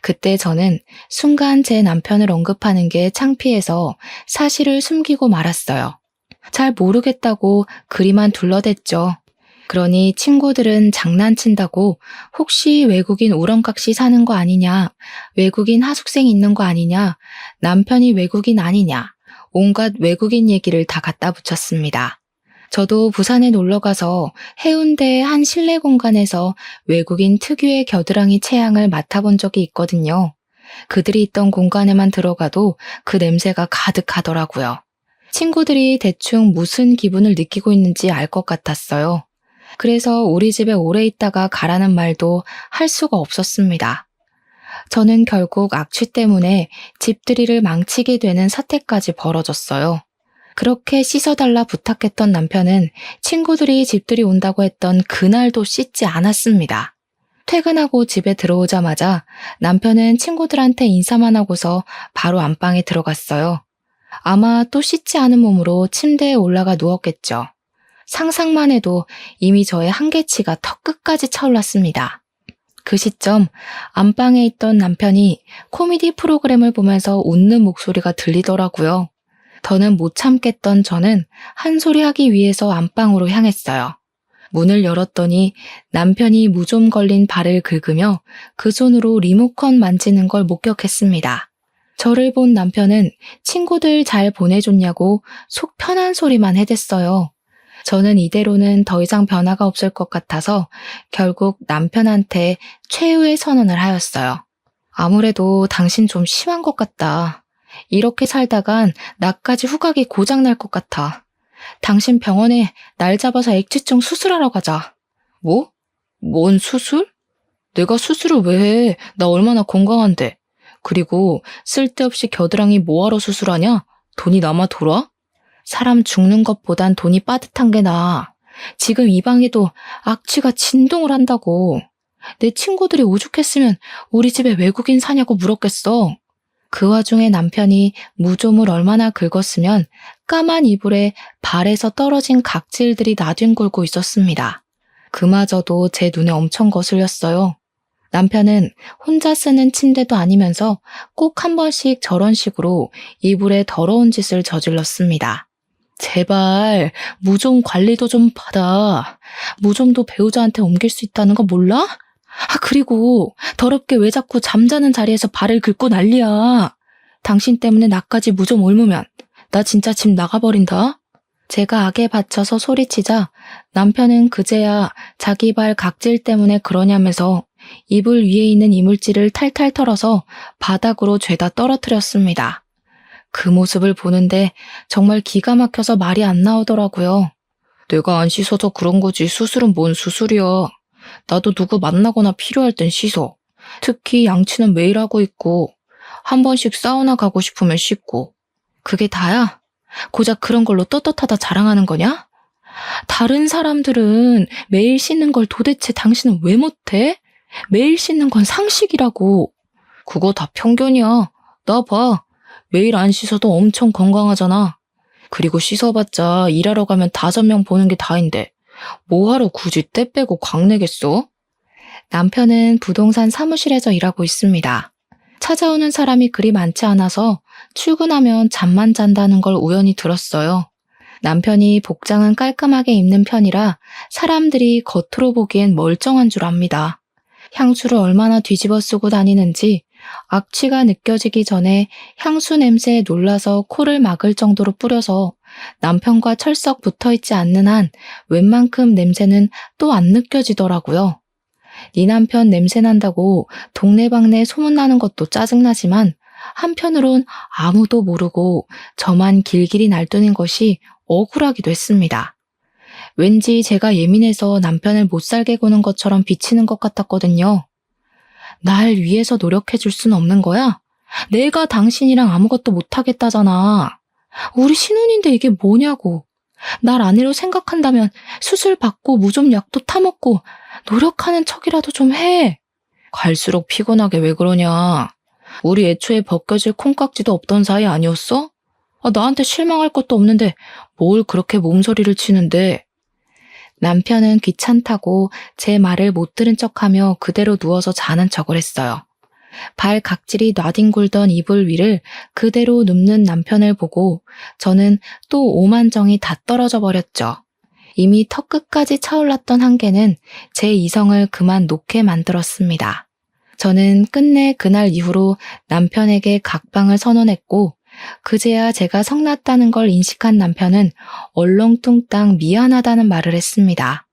그때 저는 순간 제 남편을 언급하는 게 창피해서 사실을 숨기고 말았어요. 잘 모르겠다고 그리만 둘러댔죠. 그러니 친구들은 장난친다고 혹시 외국인 우렁각시 사는 거 아니냐, 외국인 하숙생 있는 거 아니냐, 남편이 외국인 아니냐, 온갖 외국인 얘기를 다 갖다 붙였습니다. 저도 부산에 놀러가서 해운대의 한 실내 공간에서 외국인 특유의 겨드랑이 체향을 맡아본 적이 있거든요. 그들이 있던 공간에만 들어가도 그 냄새가 가득하더라고요. 친구들이 대충 무슨 기분을 느끼고 있는지 알 것 같았어요. 그래서 우리 집에 오래 있다가 가라는 말도 할 수가 없었습니다. 저는 결국 악취 때문에 집들이를 망치게 되는 사태까지 벌어졌어요. 그렇게 씻어달라 부탁했던 남편은 친구들이 집들이 온다고 했던 그날도 씻지 않았습니다. 퇴근하고 집에 들어오자마자 남편은 친구들한테 인사만 하고서 바로 안방에 들어갔어요. 아마 또 씻지 않은 몸으로 침대에 올라가 누웠겠죠. 상상만 해도 이미 저의 한계치가 턱 끝까지 차올랐습니다. 그 시점 안방에 있던 남편이 코미디 프로그램을 보면서 웃는 목소리가 들리더라고요. 더는 못 참겠던 저는 한 소리 하기 위해서 안방으로 향했어요. 문을 열었더니 남편이 무좀 걸린 발을 긁으며 그 손으로 리모컨 만지는 걸 목격했습니다. 저를 본 남편은 친구들 잘 보내줬냐고 속 편한 소리만 해댔어요. 저는 이대로는 더 이상 변화가 없을 것 같아서 결국 남편한테 최후의 선언을 하였어요. 아무래도 당신 좀 심한 것 같다. 이렇게 살다간 나까지 후각이 고장날 것 같아. 당신 병원에 날 잡아서 액취증 수술하러 가자. 뭐? 뭔 수술? 내가 수술을 왜 해? 나 얼마나 건강한데. 그리고 쓸데없이 겨드랑이 뭐하러 수술하냐? 돈이 남아 돌아? 사람 죽는 것보단 돈이 빠듯한 게 나아. 지금 이 방에도 악취가 진동을 한다고. 내 친구들이 오죽했으면 우리 집에 외국인 사냐고 물었겠어. 그 와중에 남편이 무좀을 얼마나 긁었으면 까만 이불에 발에서 떨어진 각질들이 나뒹굴고 있었습니다. 그마저도 제 눈에 엄청 거슬렸어요. 남편은 혼자 쓰는 침대도 아니면서 꼭 한 번씩 저런 식으로 이불에 더러운 짓을 저질렀습니다. 제발 무좀 관리도 좀 받아. 무좀도 배우자한테 옮길 수 있다는 거 몰라? 그리고 더럽게 왜 자꾸 잠자는 자리에서 발을 긁고 난리야. 당신 때문에 나까지 무좀 옮으면 나 진짜 집 나가버린다. 제가 악에 받쳐서 소리치자 남편은 그제야 자기 발 각질 때문에 그러냐면서 이불 위에 있는 이물질을 탈탈 털어서 바닥으로 죄다 떨어뜨렸습니다. 그 모습을 보는데 정말 기가 막혀서 말이 안 나오더라고요. 내가 안 씻어서 그런 거지 수술은 뭔 수술이야. 나도 누구 만나거나 필요할 땐 씻어. 특히 양치는 매일 하고 있고 한 번씩 사우나 가고 싶으면 씻고. 그게 다야? 고작 그런 걸로 떳떳하다 자랑하는 거냐? 다른 사람들은 매일 씻는 걸 도대체 당신은 왜 못해? 매일 씻는 건 상식이라고. 그거 다 편견이야. 나 봐. 매일 안 씻어도 엄청 건강하잖아. 그리고 씻어봤자 일하러 가면 5명 보는 게 다인데 뭐하러 굳이 때 빼고 광내겠어? 남편은 부동산 사무실에서 일하고 있습니다. 찾아오는 사람이 그리 많지 않아서 출근하면 잠만 잔다는 걸 우연히 들었어요. 남편이 복장은 깔끔하게 입는 편이라 사람들이 겉으로 보기엔 멀쩡한 줄 압니다. 향수를 얼마나 뒤집어 쓰고 다니는지 악취가 느껴지기 전에 향수 냄새에 놀라서 코를 막을 정도로 뿌려서 남편과 철썩 붙어있지 않는 한 웬만큼 냄새는 또 안 느껴지더라고요. 네 남편 냄새 난다고 동네방네 소문나는 것도 짜증나지만 한편으론 아무도 모르고 저만 길길이 날뛰는 것이 억울하기도 했습니다. 왠지 제가 예민해서 남편을 못 살게 구는 것처럼 비치는 것 같았거든요. 날 위해서 노력해줄 순 없는 거야? 내가 당신이랑 아무것도 못하겠다잖아. 우리 신혼인데 이게 뭐냐고. 날 아내로 생각한다면 수술 받고 무좀 약도 타먹고 노력하는 척이라도 좀 해. 갈수록 피곤하게 왜 그러냐. 우리 애초에 벗겨질 콩깍지도 없던 사이 아니었어? 나한테 실망할 것도 없는데 뭘 그렇게 몸서리를 치는데. 남편은 귀찮다고 제 말을 못 들은 척하며 그대로 누워서 자는 척을 했어요. 발 각질이 나뒹굴던 이불 위를 그대로 눕는 남편을 보고 저는 또 오만정이 다 떨어져 버렸죠. 이미 턱끝까지 차올랐던 한계는 제 이성을 그만 놓게 만들었습니다. 저는 끝내 그날 이후로 남편에게 각방을 선언했고 그제야 제가 성났다는 걸 인식한 남편은 얼렁뚱땅 미안하다는 말을 했습니다.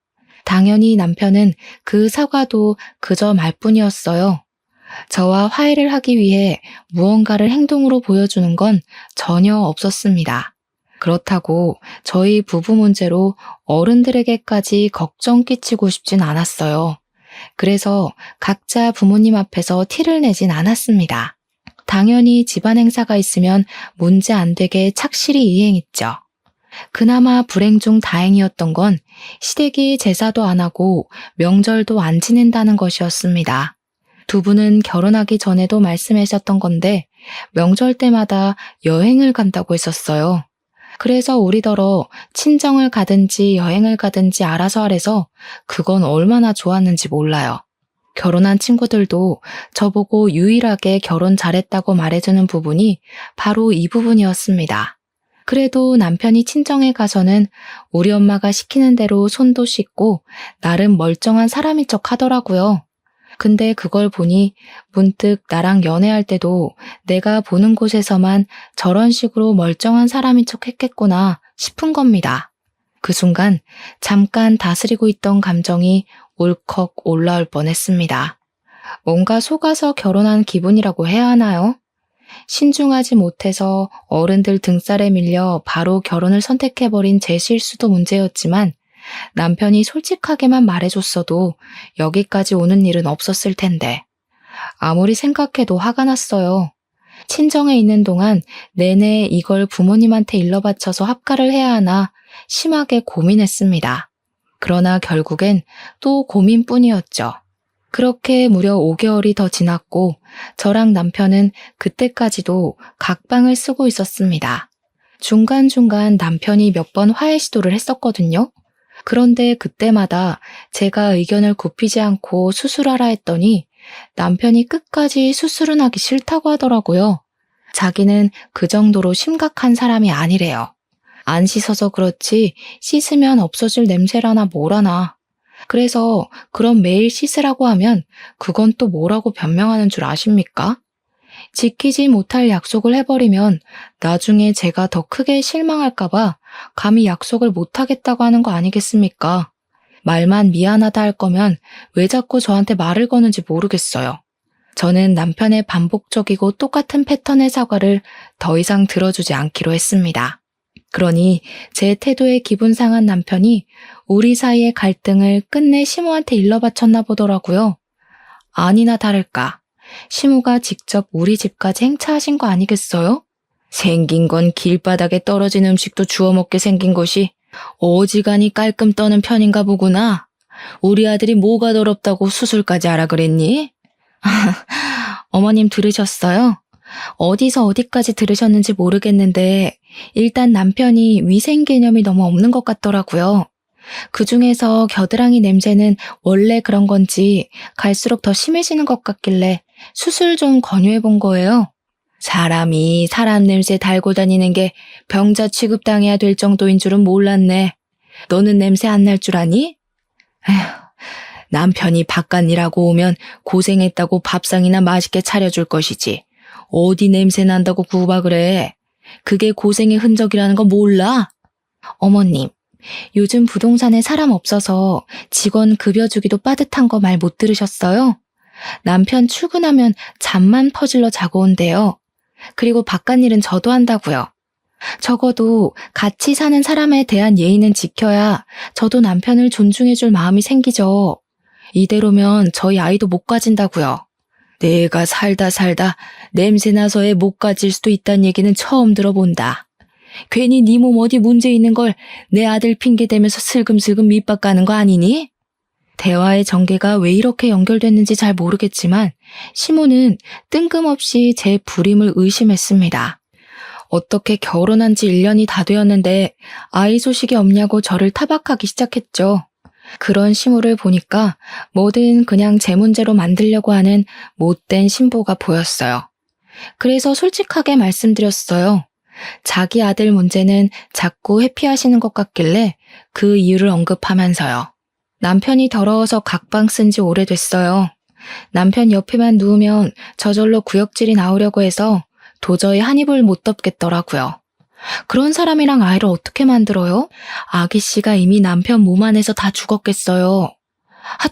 당연히 남편은 그 사과도 그저 말뿐이었어요. 저와 화해를 하기 위해 무언가를 행동으로 보여주는 건 전혀 없었습니다. 그렇다고 저희 부부 문제로 어른들에게까지 걱정 끼치고 싶진 않았어요. 그래서 각자 부모님 앞에서 티를 내진 않았습니다. 당연히 집안 행사가 있으면 문제 안 되게 착실히 이행했죠. 그나마 불행 중 다행이었던 건 시댁이 제사도 안 하고 명절도 안 지낸다는 것이었습니다. 두 분은 결혼하기 전에도 말씀하셨던 건데 명절 때마다 여행을 간다고 했었어요. 그래서 우리더러 친정을 가든지 여행을 가든지 알아서 하래서 그건 얼마나 좋았는지 몰라요. 결혼한 친구들도 저보고 유일하게 결혼 잘했다고 말해주는 부분이 바로 이 부분이었습니다. 그래도 남편이 친정에 가서는 우리 엄마가 시키는 대로 손도 씻고 나름 멀쩡한 사람인 척 하더라고요. 근데 그걸 보니 문득 나랑 연애할 때도 내가 보는 곳에서만 저런 식으로 멀쩡한 사람인 척 했겠구나 싶은 겁니다. 그 순간 잠깐 다스리고 있던 감정이 울컥 올라올 뻔했습니다. 뭔가 속아서 결혼한 기분이라고 해야 하나요? 신중하지 못해서 어른들 등살에 밀려 바로 결혼을 선택해버린 제 실수도 문제였지만 남편이 솔직하게만 말해줬어도 여기까지 오는 일은 없었을 텐데 아무리 생각해도 화가 났어요. 친정에 있는 동안 내내 이걸 부모님한테 일러 바쳐서 합가를 해야 하나 심하게 고민했습니다. 그러나 결국엔 또 고민뿐이었죠. 그렇게 무려 5개월이 더 지났고 저랑 남편은 그때까지도 각방을 쓰고 있었습니다. 중간중간 남편이 몇 번 화해 시도를 했었거든요. 그런데 그때마다 제가 의견을 굽히지 않고 수술하라 했더니 남편이 끝까지 수술은 하기 싫다고 하더라고요. 자기는 그 정도로 심각한 사람이 아니래요. 안 씻어서 그렇지 씻으면 없어질 냄새라나 뭐라나. 그래서 그럼 매일 씻으라고 하면 그건 또 뭐라고 변명하는 줄 아십니까? 지키지 못할 약속을 해버리면 나중에 제가 더 크게 실망할까봐 감히 약속을 못하겠다고 하는 거 아니겠습니까? 말만 미안하다 할 거면 왜 자꾸 저한테 말을 거는지 모르겠어요. 저는 남편의 반복적이고 똑같은 패턴의 사과를 더 이상 들어주지 않기로 했습니다. 그러니 제 태도에 기분 상한 남편이 우리 사이의 갈등을 끝내 시모한테 일러바쳤나 보더라고요. 아니나 다를까. 시모가 직접 우리 집까지 행차하신 거 아니겠어요? 생긴 건 길바닥에 떨어진 음식도 주워 먹게 생긴 것이 어지간히 깔끔 떠는 편인가 보구나. 우리 아들이 뭐가 더럽다고 수술까지 하라 그랬니? 어머님 들으셨어요? 어디서 어디까지 들으셨는지 모르겠는데 일단 남편이 위생 개념이 너무 없는 것 같더라고요. 그중에서 겨드랑이 냄새는 원래 그런 건지 갈수록 더 심해지는 것 같길래 수술 좀 권유해 본 거예요. 사람이 사람 냄새 달고 다니는 게 병자 취급당해야 될 정도인 줄은 몰랐네. 너는 냄새 안 날 줄 아니? 에휴, 남편이 바깥 일하고 오면 고생했다고 밥상이나 맛있게 차려줄 것이지. 어디 냄새 난다고 구박을 해. 그게 고생의 흔적이라는 거 몰라? 어머님, 요즘 부동산에 사람 없어서 직원 급여 주기도 빠듯한 거 말 못 들으셨어요? 남편 출근하면 잠만 퍼질러 자고 온대요. 그리고 바깥 일은 저도 한다고요. 적어도 같이 사는 사람에 대한 예의는 지켜야 저도 남편을 존중해줄 마음이 생기죠. 이대로면 저희 아이도 못 가진다고요. 내가 살다 냄새나서 애 못 가질 수도 있다는 얘기는 처음 들어본다. 괜히 네 몸 어디 문제 있는 걸 내 아들 핑계대면서 슬금슬금 밑밥 가는 거 아니니? 대화의 전개가 왜 이렇게 연결됐는지 잘 모르겠지만 시모는 뜬금없이 제 불임을 의심했습니다. 어떻게 결혼한 지 1년이 다 되었는데 아이 소식이 없냐고 저를 타박하기 시작했죠. 그런 시모를 보니까 뭐든 그냥 제 문제로 만들려고 하는 못된 신부가 보였어요. 그래서 솔직하게 말씀드렸어요. 자기 아들 문제는 자꾸 회피하시는 것 같길래 그 이유를 언급하면서요. 남편이 더러워서 각방 쓴 지 오래됐어요. 남편 옆에만 누우면 저절로 구역질이 나오려고 해서 도저히 한 입을 못 덮겠더라고요. 그런 사람이랑 아이를 어떻게 만들어요? 아기 씨가 이미 남편 몸 안에서 다 죽었겠어요.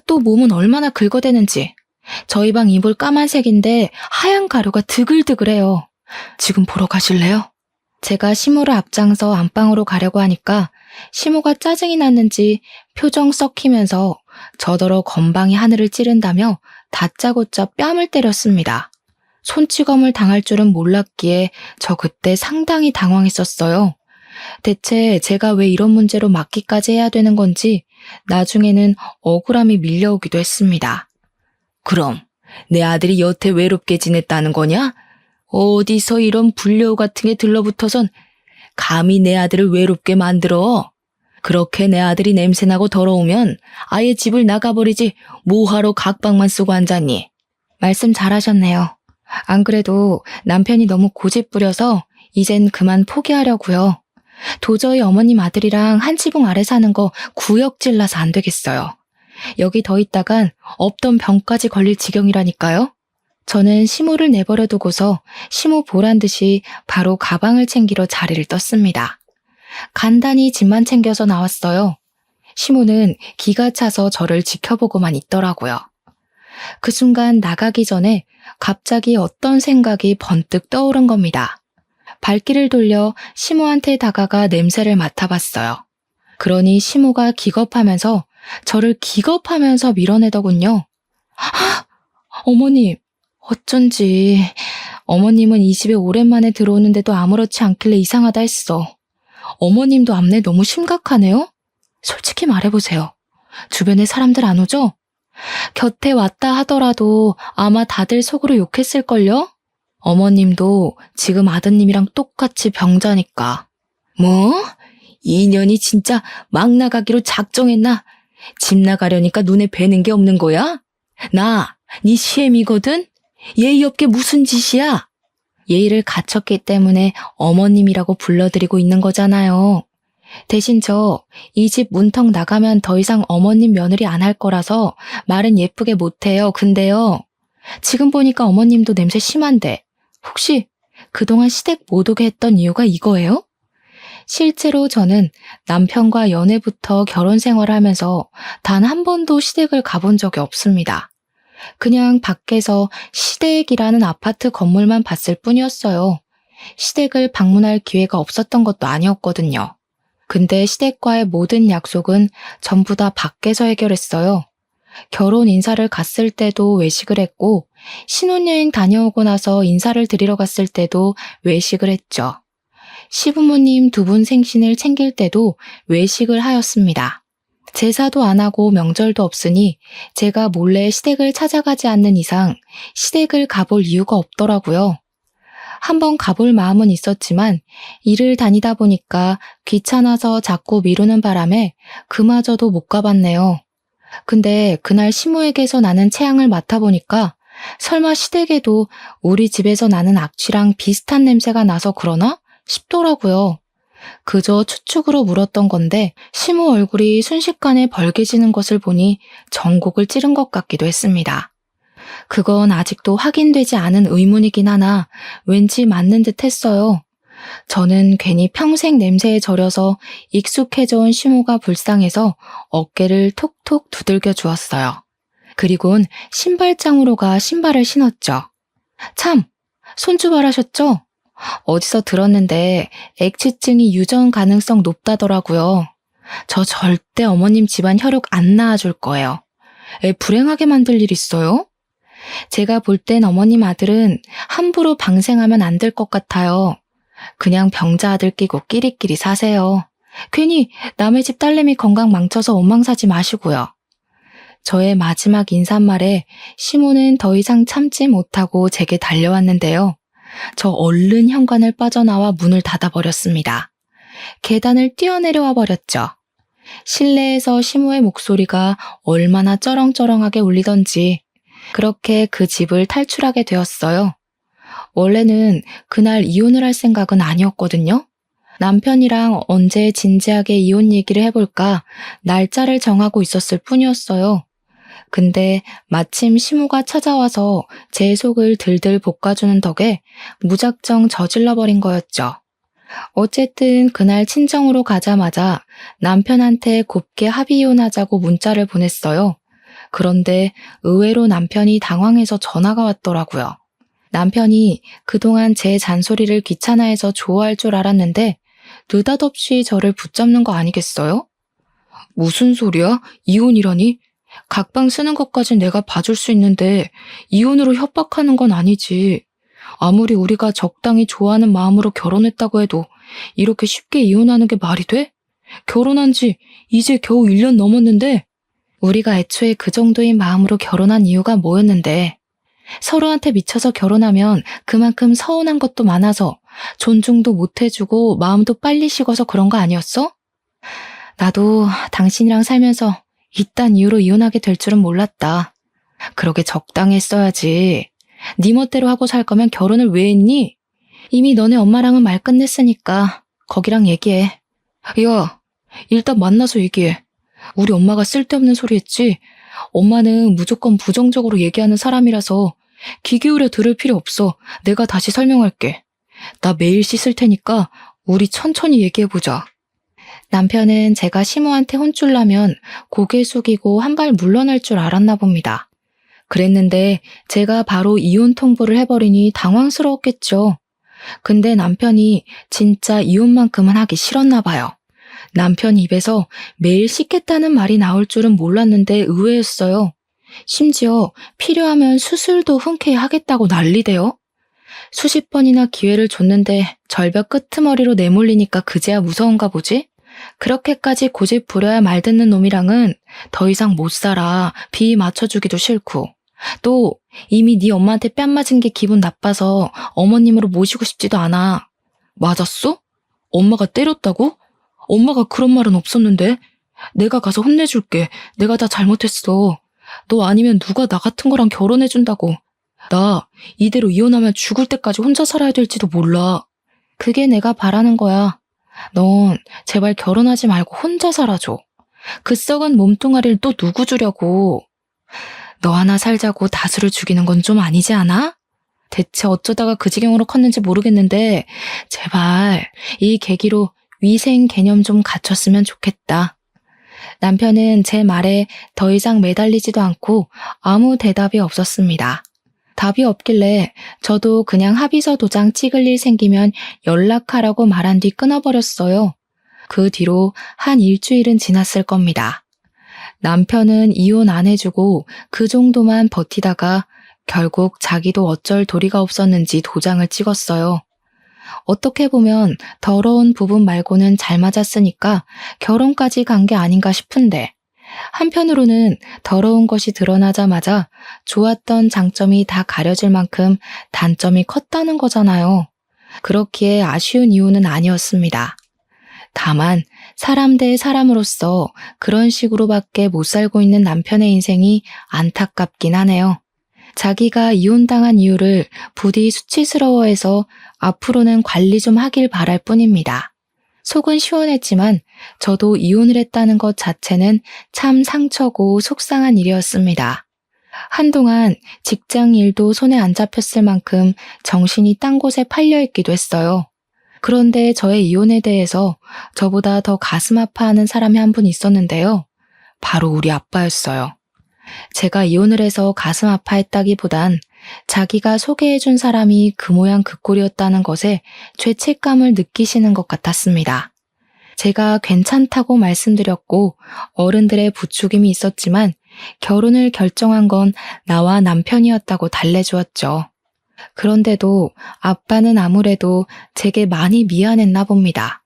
또 몸은 얼마나 긁어대는지. 저희 방 이불 까만색인데 하얀 가루가 드글드글해요. 지금 보러 가실래요? 제가 시모를 앞장서 안방으로 가려고 하니까 시모가 짜증이 났는지 표정 썩히면서 저더러 건방이 하늘을 찌른다며 다짜고짜 뺨을 때렸습니다. 손찌검을 당할 줄은 몰랐기에 저 그때 상당히 당황했었어요. 대체 제가 왜 이런 문제로 맞기까지 해야 되는 건지 나중에는 억울함이 밀려오기도 했습니다. 그럼 내 아들이 여태 외롭게 지냈다는 거냐? 어디서 이런 불려우 같은 게 들러붙어선 감히 내 아들을 외롭게 만들어. 그렇게 내 아들이 냄새나고 더러우면 아예 집을 나가버리지 뭐하러 각방만 쓰고 앉았니? 말씀 잘하셨네요. 안 그래도 남편이 너무 고집부려서 이젠 그만 포기하려고요. 도저히 어머님 아들이랑 한 지붕 아래 사는 거 구역질나서 안 되겠어요. 여기 더 있다간 없던 병까지 걸릴 지경이라니까요. 저는 시모를 내버려 두고서 시모 보란 듯이 바로 가방을 챙기러 자리를 떴습니다. 간단히 짐만 챙겨서 나왔어요. 시모는 기가 차서 저를 지켜보고만 있더라고요. 그 순간 나가기 전에 갑자기 어떤 생각이 번뜩 떠오른 겁니다. 발길을 돌려 시모한테 다가가 냄새를 맡아봤어요. 그러니 시모가 기겁하면서 저를 기겁하면서 밀어내더군요. 어머님, 어쩐지 어머님은 이 집에 오랜만에 들어오는데도 아무렇지 않길래 이상하다 했어. 어머님도 암내 너무 심각하네요? 솔직히 말해보세요. 주변에 사람들 안 오죠? 곁에 왔다 하더라도 아마 다들 속으로 욕했을걸요? 어머님도 지금 아드님이랑 똑같이 병자니까. 뭐? 2년이 진짜 막 나가기로 작정했나? 집 나가려니까 눈에 뵈는 게 없는 거야? 네 시엠이거든? 예의 없게 무슨 짓이야? 예의를 갖췄기 때문에 어머님이라고 불러드리고 있는 거잖아요. 대신 이 집 문턱 나가면 더 이상 어머님 며느리 안 할 거라서 말은 예쁘게 못해요. 근데요, 지금 보니까 어머님도 냄새 심한데 혹시 그동안 시댁 못 오게 했던 이유가 이거예요? 실제로 저는 남편과 연애부터 결혼 생활을 하면서 단 한 번도 시댁을 가본 적이 없습니다. 그냥 밖에서 시댁이라는 아파트 건물만 봤을 뿐이었어요. 시댁을 방문할 기회가 없었던 것도 아니었거든요. 근데 시댁과의 모든 약속은 전부 다 밖에서 해결했어요. 결혼 인사를 갔을 때도 외식을 했고, 신혼여행 다녀오고 나서 인사를 드리러 갔을 때도 외식을 했죠. 시부모님 두 분 생신을 챙길 때도 외식을 하였습니다. 제사도 안 하고 명절도 없으니 제가 몰래 시댁을 찾아가지 않는 이상 시댁을 가볼 이유가 없더라고요. 한번 가볼 마음은 있었지만 일을 다니다 보니까 귀찮아서 자꾸 미루는 바람에 그마저도 못 가봤네요. 근데 그날 시모에게서 나는 체향을 맡아보니까 설마 시댁에도 우리 집에서 나는 악취랑 비슷한 냄새가 나서 그러나 싶더라고요. 그저 추측으로 물었던 건데 시모 얼굴이 순식간에 벌개지는 것을 보니 전곡을 찌른 것 같기도 했습니다. 그건 아직도 확인되지 않은 의문이긴 하나 왠지 맞는 듯 했어요. 저는 괜히 평생 냄새에 절여서 익숙해져 온 시모가 불쌍해서 어깨를 톡톡 두들겨 주었어요. 그리곤 신발장으로 가 신발을 신었죠. 참, 손주발하셨죠? 어디서 들었는데 액취증이 유전 가능성 높다더라고요. 저 절대 어머님 집안 혈육 안 낳아줄 거예요. 애 불행하게 만들 일 있어요? 제가 볼 땐 어머님 아들은 함부로 방생하면 안 될 것 같아요. 그냥 병자 아들 끼고 끼리끼리 사세요. 괜히 남의 집 딸내미 건강 망쳐서 원망사지 마시고요. 저의 마지막 인사말에 시모는 더 이상 참지 못하고 제게 달려왔는데요. 저 얼른 현관을 빠져나와 문을 닫아버렸습니다. 계단을 뛰어내려와 버렸죠. 실내에서 시모의 목소리가 얼마나 쩌렁쩌렁하게 울리던지 그렇게 그 집을 탈출하게 되었어요. 원래는 그날 이혼을 할 생각은 아니었거든요. 남편이랑 언제 진지하게 이혼 얘기를 해볼까 날짜를 정하고 있었을 뿐이었어요. 근데 마침 시모가 찾아와서 제 속을 들들 볶아주는 덕에 무작정 저질러버린 거였죠. 어쨌든 그날 친정으로 가자마자 남편한테 곱게 합의이혼하자고 문자를 보냈어요. 그런데 의외로 남편이 당황해서 전화가 왔더라고요. 남편이 그동안 제 잔소리를 귀찮아해서 좋아할 줄 알았는데 느닷없이 저를 붙잡는 거 아니겠어요? 무슨 소리야? 이혼이라니? 각방 쓰는 것까진 내가 봐줄 수 있는데 이혼으로 협박하는 건 아니지. 아무리 우리가 적당히 좋아하는 마음으로 결혼했다고 해도 이렇게 쉽게 이혼하는 게 말이 돼? 결혼한 지 이제 겨우 1년 넘었는데 우리가 애초에 그 정도인 마음으로 결혼한 이유가 뭐였는데 서로한테 미쳐서 결혼하면 그만큼 서운한 것도 많아서 존중도 못 해주고 마음도 빨리 식어서 그런 거 아니었어? 나도 당신이랑 살면서 이딴 이유로 이혼하게 될 줄은 몰랐다. 그러게 적당히 했어야지. 네 멋대로 하고 살 거면 결혼을 왜 했니? 이미 너네 엄마랑은 말 끝냈으니까 거기랑 얘기해. 야, 일단 만나서 얘기해. 우리 엄마가 쓸데없는 소리 했지? 엄마는 무조건 부정적으로 얘기하는 사람이라서 귀 기울여 들을 필요 없어. 내가 다시 설명할게. 나 매일 씻을 테니까 우리 천천히 얘기해보자. 남편은 제가 시모한테 혼쭐 나면 고개 숙이고 한 발 물러날 줄 알았나 봅니다. 그랬는데 제가 바로 이혼 통보를 해버리니 당황스러웠겠죠. 근데 남편이 진짜 이혼만큼은 하기 싫었나 봐요. 남편 입에서 매일 씻겠다는 말이 나올 줄은 몰랐는데 의외였어요. 심지어 필요하면 수술도 흔쾌히 하겠다고 난리대요. 수십 번이나 기회를 줬는데 절벽 끄트머리로 내몰리니까 그제야 무서운가 보지? 그렇게까지 고집 부려야 말 듣는 놈이랑은 더 이상 못 살아. 비 맞춰주기도 싫고. 또 이미 네 엄마한테 뺨 맞은 게 기분 나빠서 어머님으로 모시고 싶지도 않아. 맞았어? 엄마가 때렸다고? 엄마가 그런 말은 없었는데. 내가 가서 혼내줄게. 내가 다 잘못했어. 너 아니면 누가 나 같은 거랑 결혼해준다고. 나 이대로 이혼하면 죽을 때까지 혼자 살아야 될지도 몰라. 그게 내가 바라는 거야. 넌 제발 결혼하지 말고 혼자 살아줘. 그 썩은 몸뚱아리를 또 누구 주려고. 너 하나 살자고 다수를 죽이는 건 좀 아니지 않아? 대체 어쩌다가 그 지경으로 컸는지 모르겠는데 제발 이 계기로 위생 개념 좀 갖췄으면 좋겠다. 남편은 제 말에 더 이상 매달리지도 않고 아무 대답이 없었습니다. 답이 없길래 저도 그냥 합의서 도장 찍을 일 생기면 연락하라고 말한 뒤 끊어버렸어요. 그 뒤로 한 일주일은 지났을 겁니다. 남편은 이혼 안 해주고 그 정도만 버티다가 결국 자기도 어쩔 도리가 없었는지 도장을 찍었어요. 어떻게 보면 더러운 부분 말고는 잘 맞았으니까 결혼까지 간 게 아닌가 싶은데 한편으로는 더러운 것이 드러나자마자 좋았던 장점이 다 가려질 만큼 단점이 컸다는 거잖아요. 그렇기에 아쉬운 이유는 아니었습니다. 다만 사람 대 사람으로서 그런 식으로밖에 못 살고 있는 남편의 인생이 안타깝긴 하네요. 자기가 이혼당한 이유를 부디 수치스러워해서 앞으로는 관리 좀 하길 바랄 뿐입니다. 속은 시원했지만 저도 이혼을 했다는 것 자체는 참 상처고 속상한 일이었습니다. 한동안 직장 일도 손에 안 잡혔을 만큼 정신이 딴 곳에 팔려있기도 했어요. 그런데 저의 이혼에 대해서 저보다 더 가슴 아파하는 사람이 한 분 있었는데요. 바로 우리 아빠였어요. 제가 이혼을 해서 가슴 아파했다기보단 자기가 소개해준 사람이 그 모양 그 꼴이었다는 것에 죄책감을 느끼시는 것 같았습니다. 제가 괜찮다고 말씀드렸고 어른들의 부추김이 있었지만 결혼을 결정한 건 나와 남편이었다고 달래주었죠. 그런데도 아빠는 아무래도 제게 많이 미안했나 봅니다.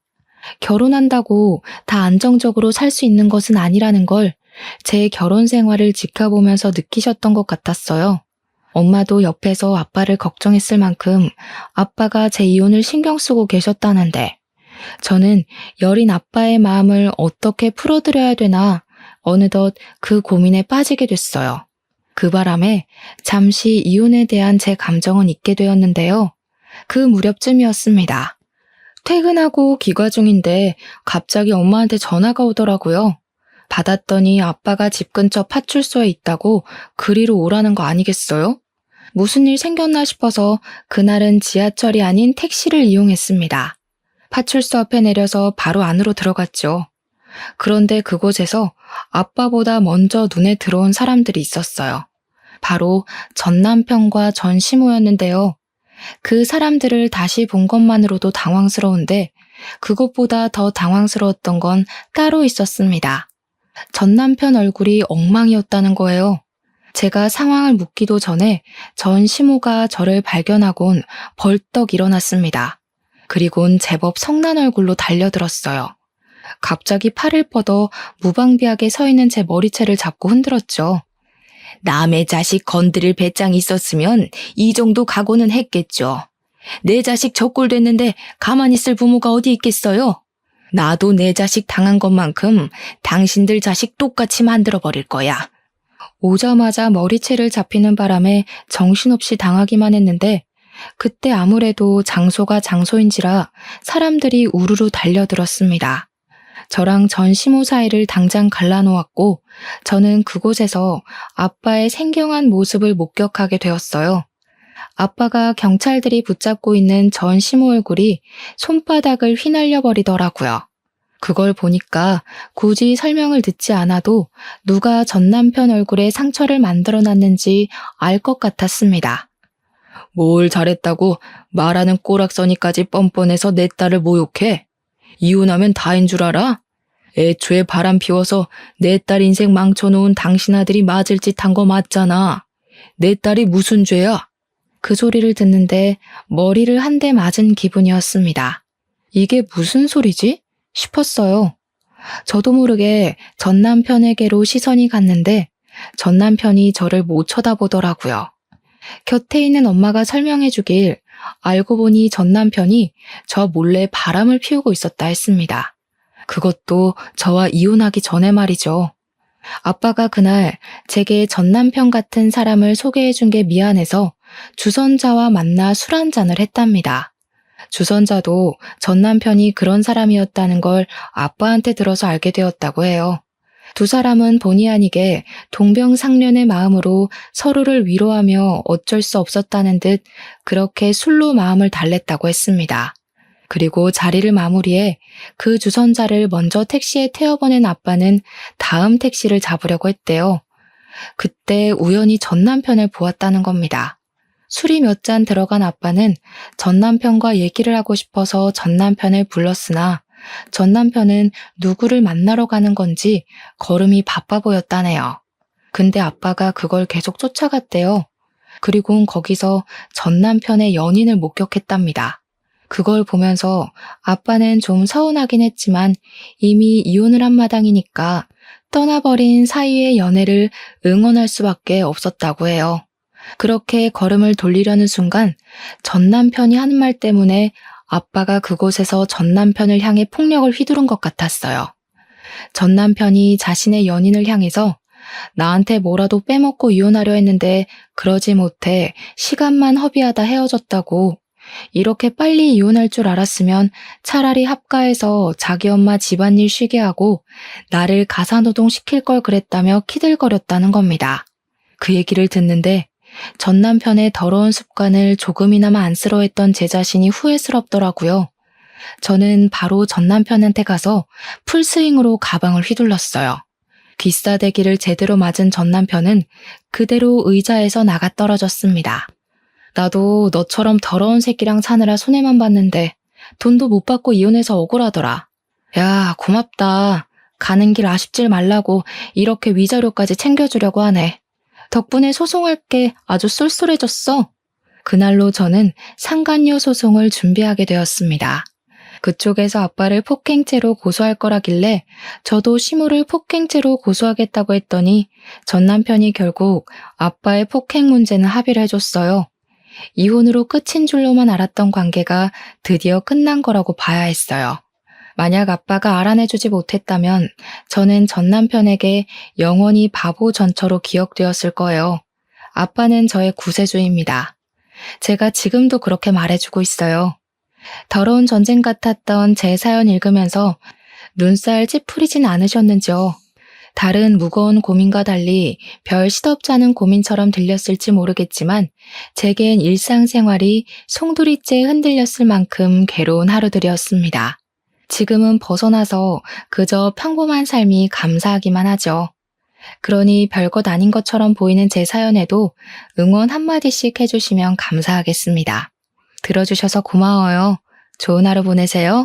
결혼한다고 다 안정적으로 살 수 있는 것은 아니라는 걸 제 결혼 생활을 지켜보면서 느끼셨던 것 같았어요. 엄마도 옆에서 아빠를 걱정했을 만큼 아빠가 제 이혼을 신경 쓰고 계셨다는데 저는 여린 아빠의 마음을 어떻게 풀어드려야 되나 어느덧 그 고민에 빠지게 됐어요. 그 바람에 잠시 이혼에 대한 제 감정은 잊게 되었는데요. 그 무렵쯤이었습니다. 퇴근하고 귀가 중인데 갑자기 엄마한테 전화가 오더라고요. 받았더니 아빠가 집 근처 파출소에 있다고 그리로 오라는 거 아니겠어요? 무슨 일 생겼나 싶어서 그날은 지하철이 아닌 택시를 이용했습니다. 파출소 앞에 내려서 바로 안으로 들어갔죠. 그런데 그곳에서 아빠보다 먼저 눈에 들어온 사람들이 있었어요. 바로 전 남편과 전 시모였는데요. 그 사람들을 다시 본 것만으로도 당황스러운데 그것보다 더 당황스러웠던 건 따로 있었습니다. 전 남편 얼굴이 엉망이었다는 거예요. 제가 상황을 묻기도 전에 전 시모가 저를 발견하곤 벌떡 일어났습니다. 그리곤 제법 성난 얼굴로 달려들었어요. 갑자기 팔을 뻗어 무방비하게 서 있는 제 머리채를 잡고 흔들었죠. 남의 자식 건드릴 배짱이 있었으면 이 정도 각오는 했겠죠. 내 자식 저꼴 됐는데 가만히 있을 부모가 어디 있겠어요? 나도 내 자식 당한 것만큼 당신들 자식 똑같이 만들어버릴 거야. 오자마자 머리채를 잡히는 바람에 정신없이 당하기만 했는데 그때 아무래도 장소가 장소인지라 사람들이 우르르 달려들었습니다. 저랑 전 시모 사이를 당장 갈라놓았고 저는 그곳에서 아빠의 생경한 모습을 목격하게 되었어요. 아빠가 경찰들이 붙잡고 있는 전 시모 얼굴이 손바닥을 휘날려 버리더라고요. 그걸 보니까 굳이 설명을 듣지 않아도 누가 전 남편 얼굴에 상처를 만들어놨는지 알 것 같았습니다. 뭘 잘했다고 말하는 꼬락서니까지 뻔뻔해서 내 딸을 모욕해? 이혼하면 다인 줄 알아? 애초에 바람 피워서 내 딸 인생 망쳐놓은 당신 아들이 맞을 짓 한 거 맞잖아. 내 딸이 무슨 죄야? 그 소리를 듣는데 머리를 한 대 맞은 기분이었습니다. 이게 무슨 소리지? 싶었어요. 저도 모르게 전 남편에게로 시선이 갔는데 전 남편이 저를 못 쳐다보더라고요. 곁에 있는 엄마가 설명해 주길 알고 보니 전 남편이 저 몰래 바람을 피우고 있었다 했습니다. 그것도 저와 이혼하기 전에 말이죠. 아빠가 그날 제게 전 남편 같은 사람을 소개해 준 게 미안해서 주선자와 만나 술 한잔을 했답니다. 주선자도 전 남편이 그런 사람이었다는 걸 아빠한테 들어서 알게 되었다고 해요. 두 사람은 본의 아니게 동병상련의 마음으로 서로를 위로하며 어쩔 수 없었다는 듯 그렇게 술로 마음을 달랬다고 했습니다. 그리고 자리를 마무리해 그 주선자를 먼저 택시에 태워보낸 아빠는 다음 택시를 잡으려고 했대요. 그때 우연히 전 남편을 보았다는 겁니다. 술이 몇 잔 들어간 아빠는 전 남편과 얘기를 하고 싶어서 전 남편을 불렀으나 전 남편은 누구를 만나러 가는 건지 걸음이 바빠 보였다네요. 근데 아빠가 그걸 계속 쫓아갔대요. 그리고 거기서 전 남편의 연인을 목격했답니다. 그걸 보면서 아빠는 좀 서운하긴 했지만 이미 이혼을 한 마당이니까 떠나버린 사이의 연애를 응원할 수밖에 없었다고 해요. 그렇게 걸음을 돌리려는 순간 전 남편이 하는 말 때문에 아빠가 그곳에서 전 남편을 향해 폭력을 휘두른 것 같았어요. 전 남편이 자신의 연인을 향해서 나한테 뭐라도 빼먹고 이혼하려 했는데 그러지 못해 시간만 허비하다 헤어졌다고, 이렇게 빨리 이혼할 줄 알았으면 차라리 합가해서 자기 엄마 집안일 쉬게 하고 나를 가사노동 시킬 걸 그랬다며 키들거렸다는 겁니다. 그 얘기를 듣는데 전 남편의 더러운 습관을 조금이나마 안쓰러워했던 제 자신이 후회스럽더라고요. 저는 바로 전 남편한테 가서 풀스윙으로 가방을 휘둘렀어요. 귀싸대기를 제대로 맞은 전 남편은 그대로 의자에서 나가 떨어졌습니다. 나도 너처럼 더러운 새끼랑 사느라 손해만 봤는데 돈도 못 받고 이혼해서 억울하더라. 야, 고맙다. 가는 길 아쉽질 말라고 이렇게 위자료까지 챙겨주려고 하네. 덕분에 소송할 게 아주 쏠쏠해졌어. 그날로 저는 상간녀 소송을 준비하게 되었습니다. 그쪽에서 아빠를 폭행죄로 고소할 거라길래 저도 시모를 폭행죄로 고소하겠다고 했더니 전 남편이 결국 아빠의 폭행 문제는 합의를 해줬어요. 이혼으로 끝인 줄로만 알았던 관계가 드디어 끝난 거라고 봐야 했어요. 만약 아빠가 알아내주지 못했다면 저는 전 남편에게 영원히 바보 전처로 기억되었을 거예요. 아빠는 저의 구세주입니다. 제가 지금도 그렇게 말해주고 있어요. 더러운 전쟁 같았던 제 사연 읽으면서 눈살 찌푸리진 않으셨는지요? 다른 무거운 고민과 달리 별 시덥지 않은 고민처럼 들렸을지 모르겠지만 제겐 일상생활이 송두리째 흔들렸을 만큼 괴로운 하루들이었습니다. 지금은 벗어나서 그저 평범한 삶이 감사하기만 하죠. 그러니 별것 아닌 것처럼 보이는 제 사연에도 응원 한마디씩 해주시면 감사하겠습니다. 들어주셔서 고마워요. 좋은 하루 보내세요.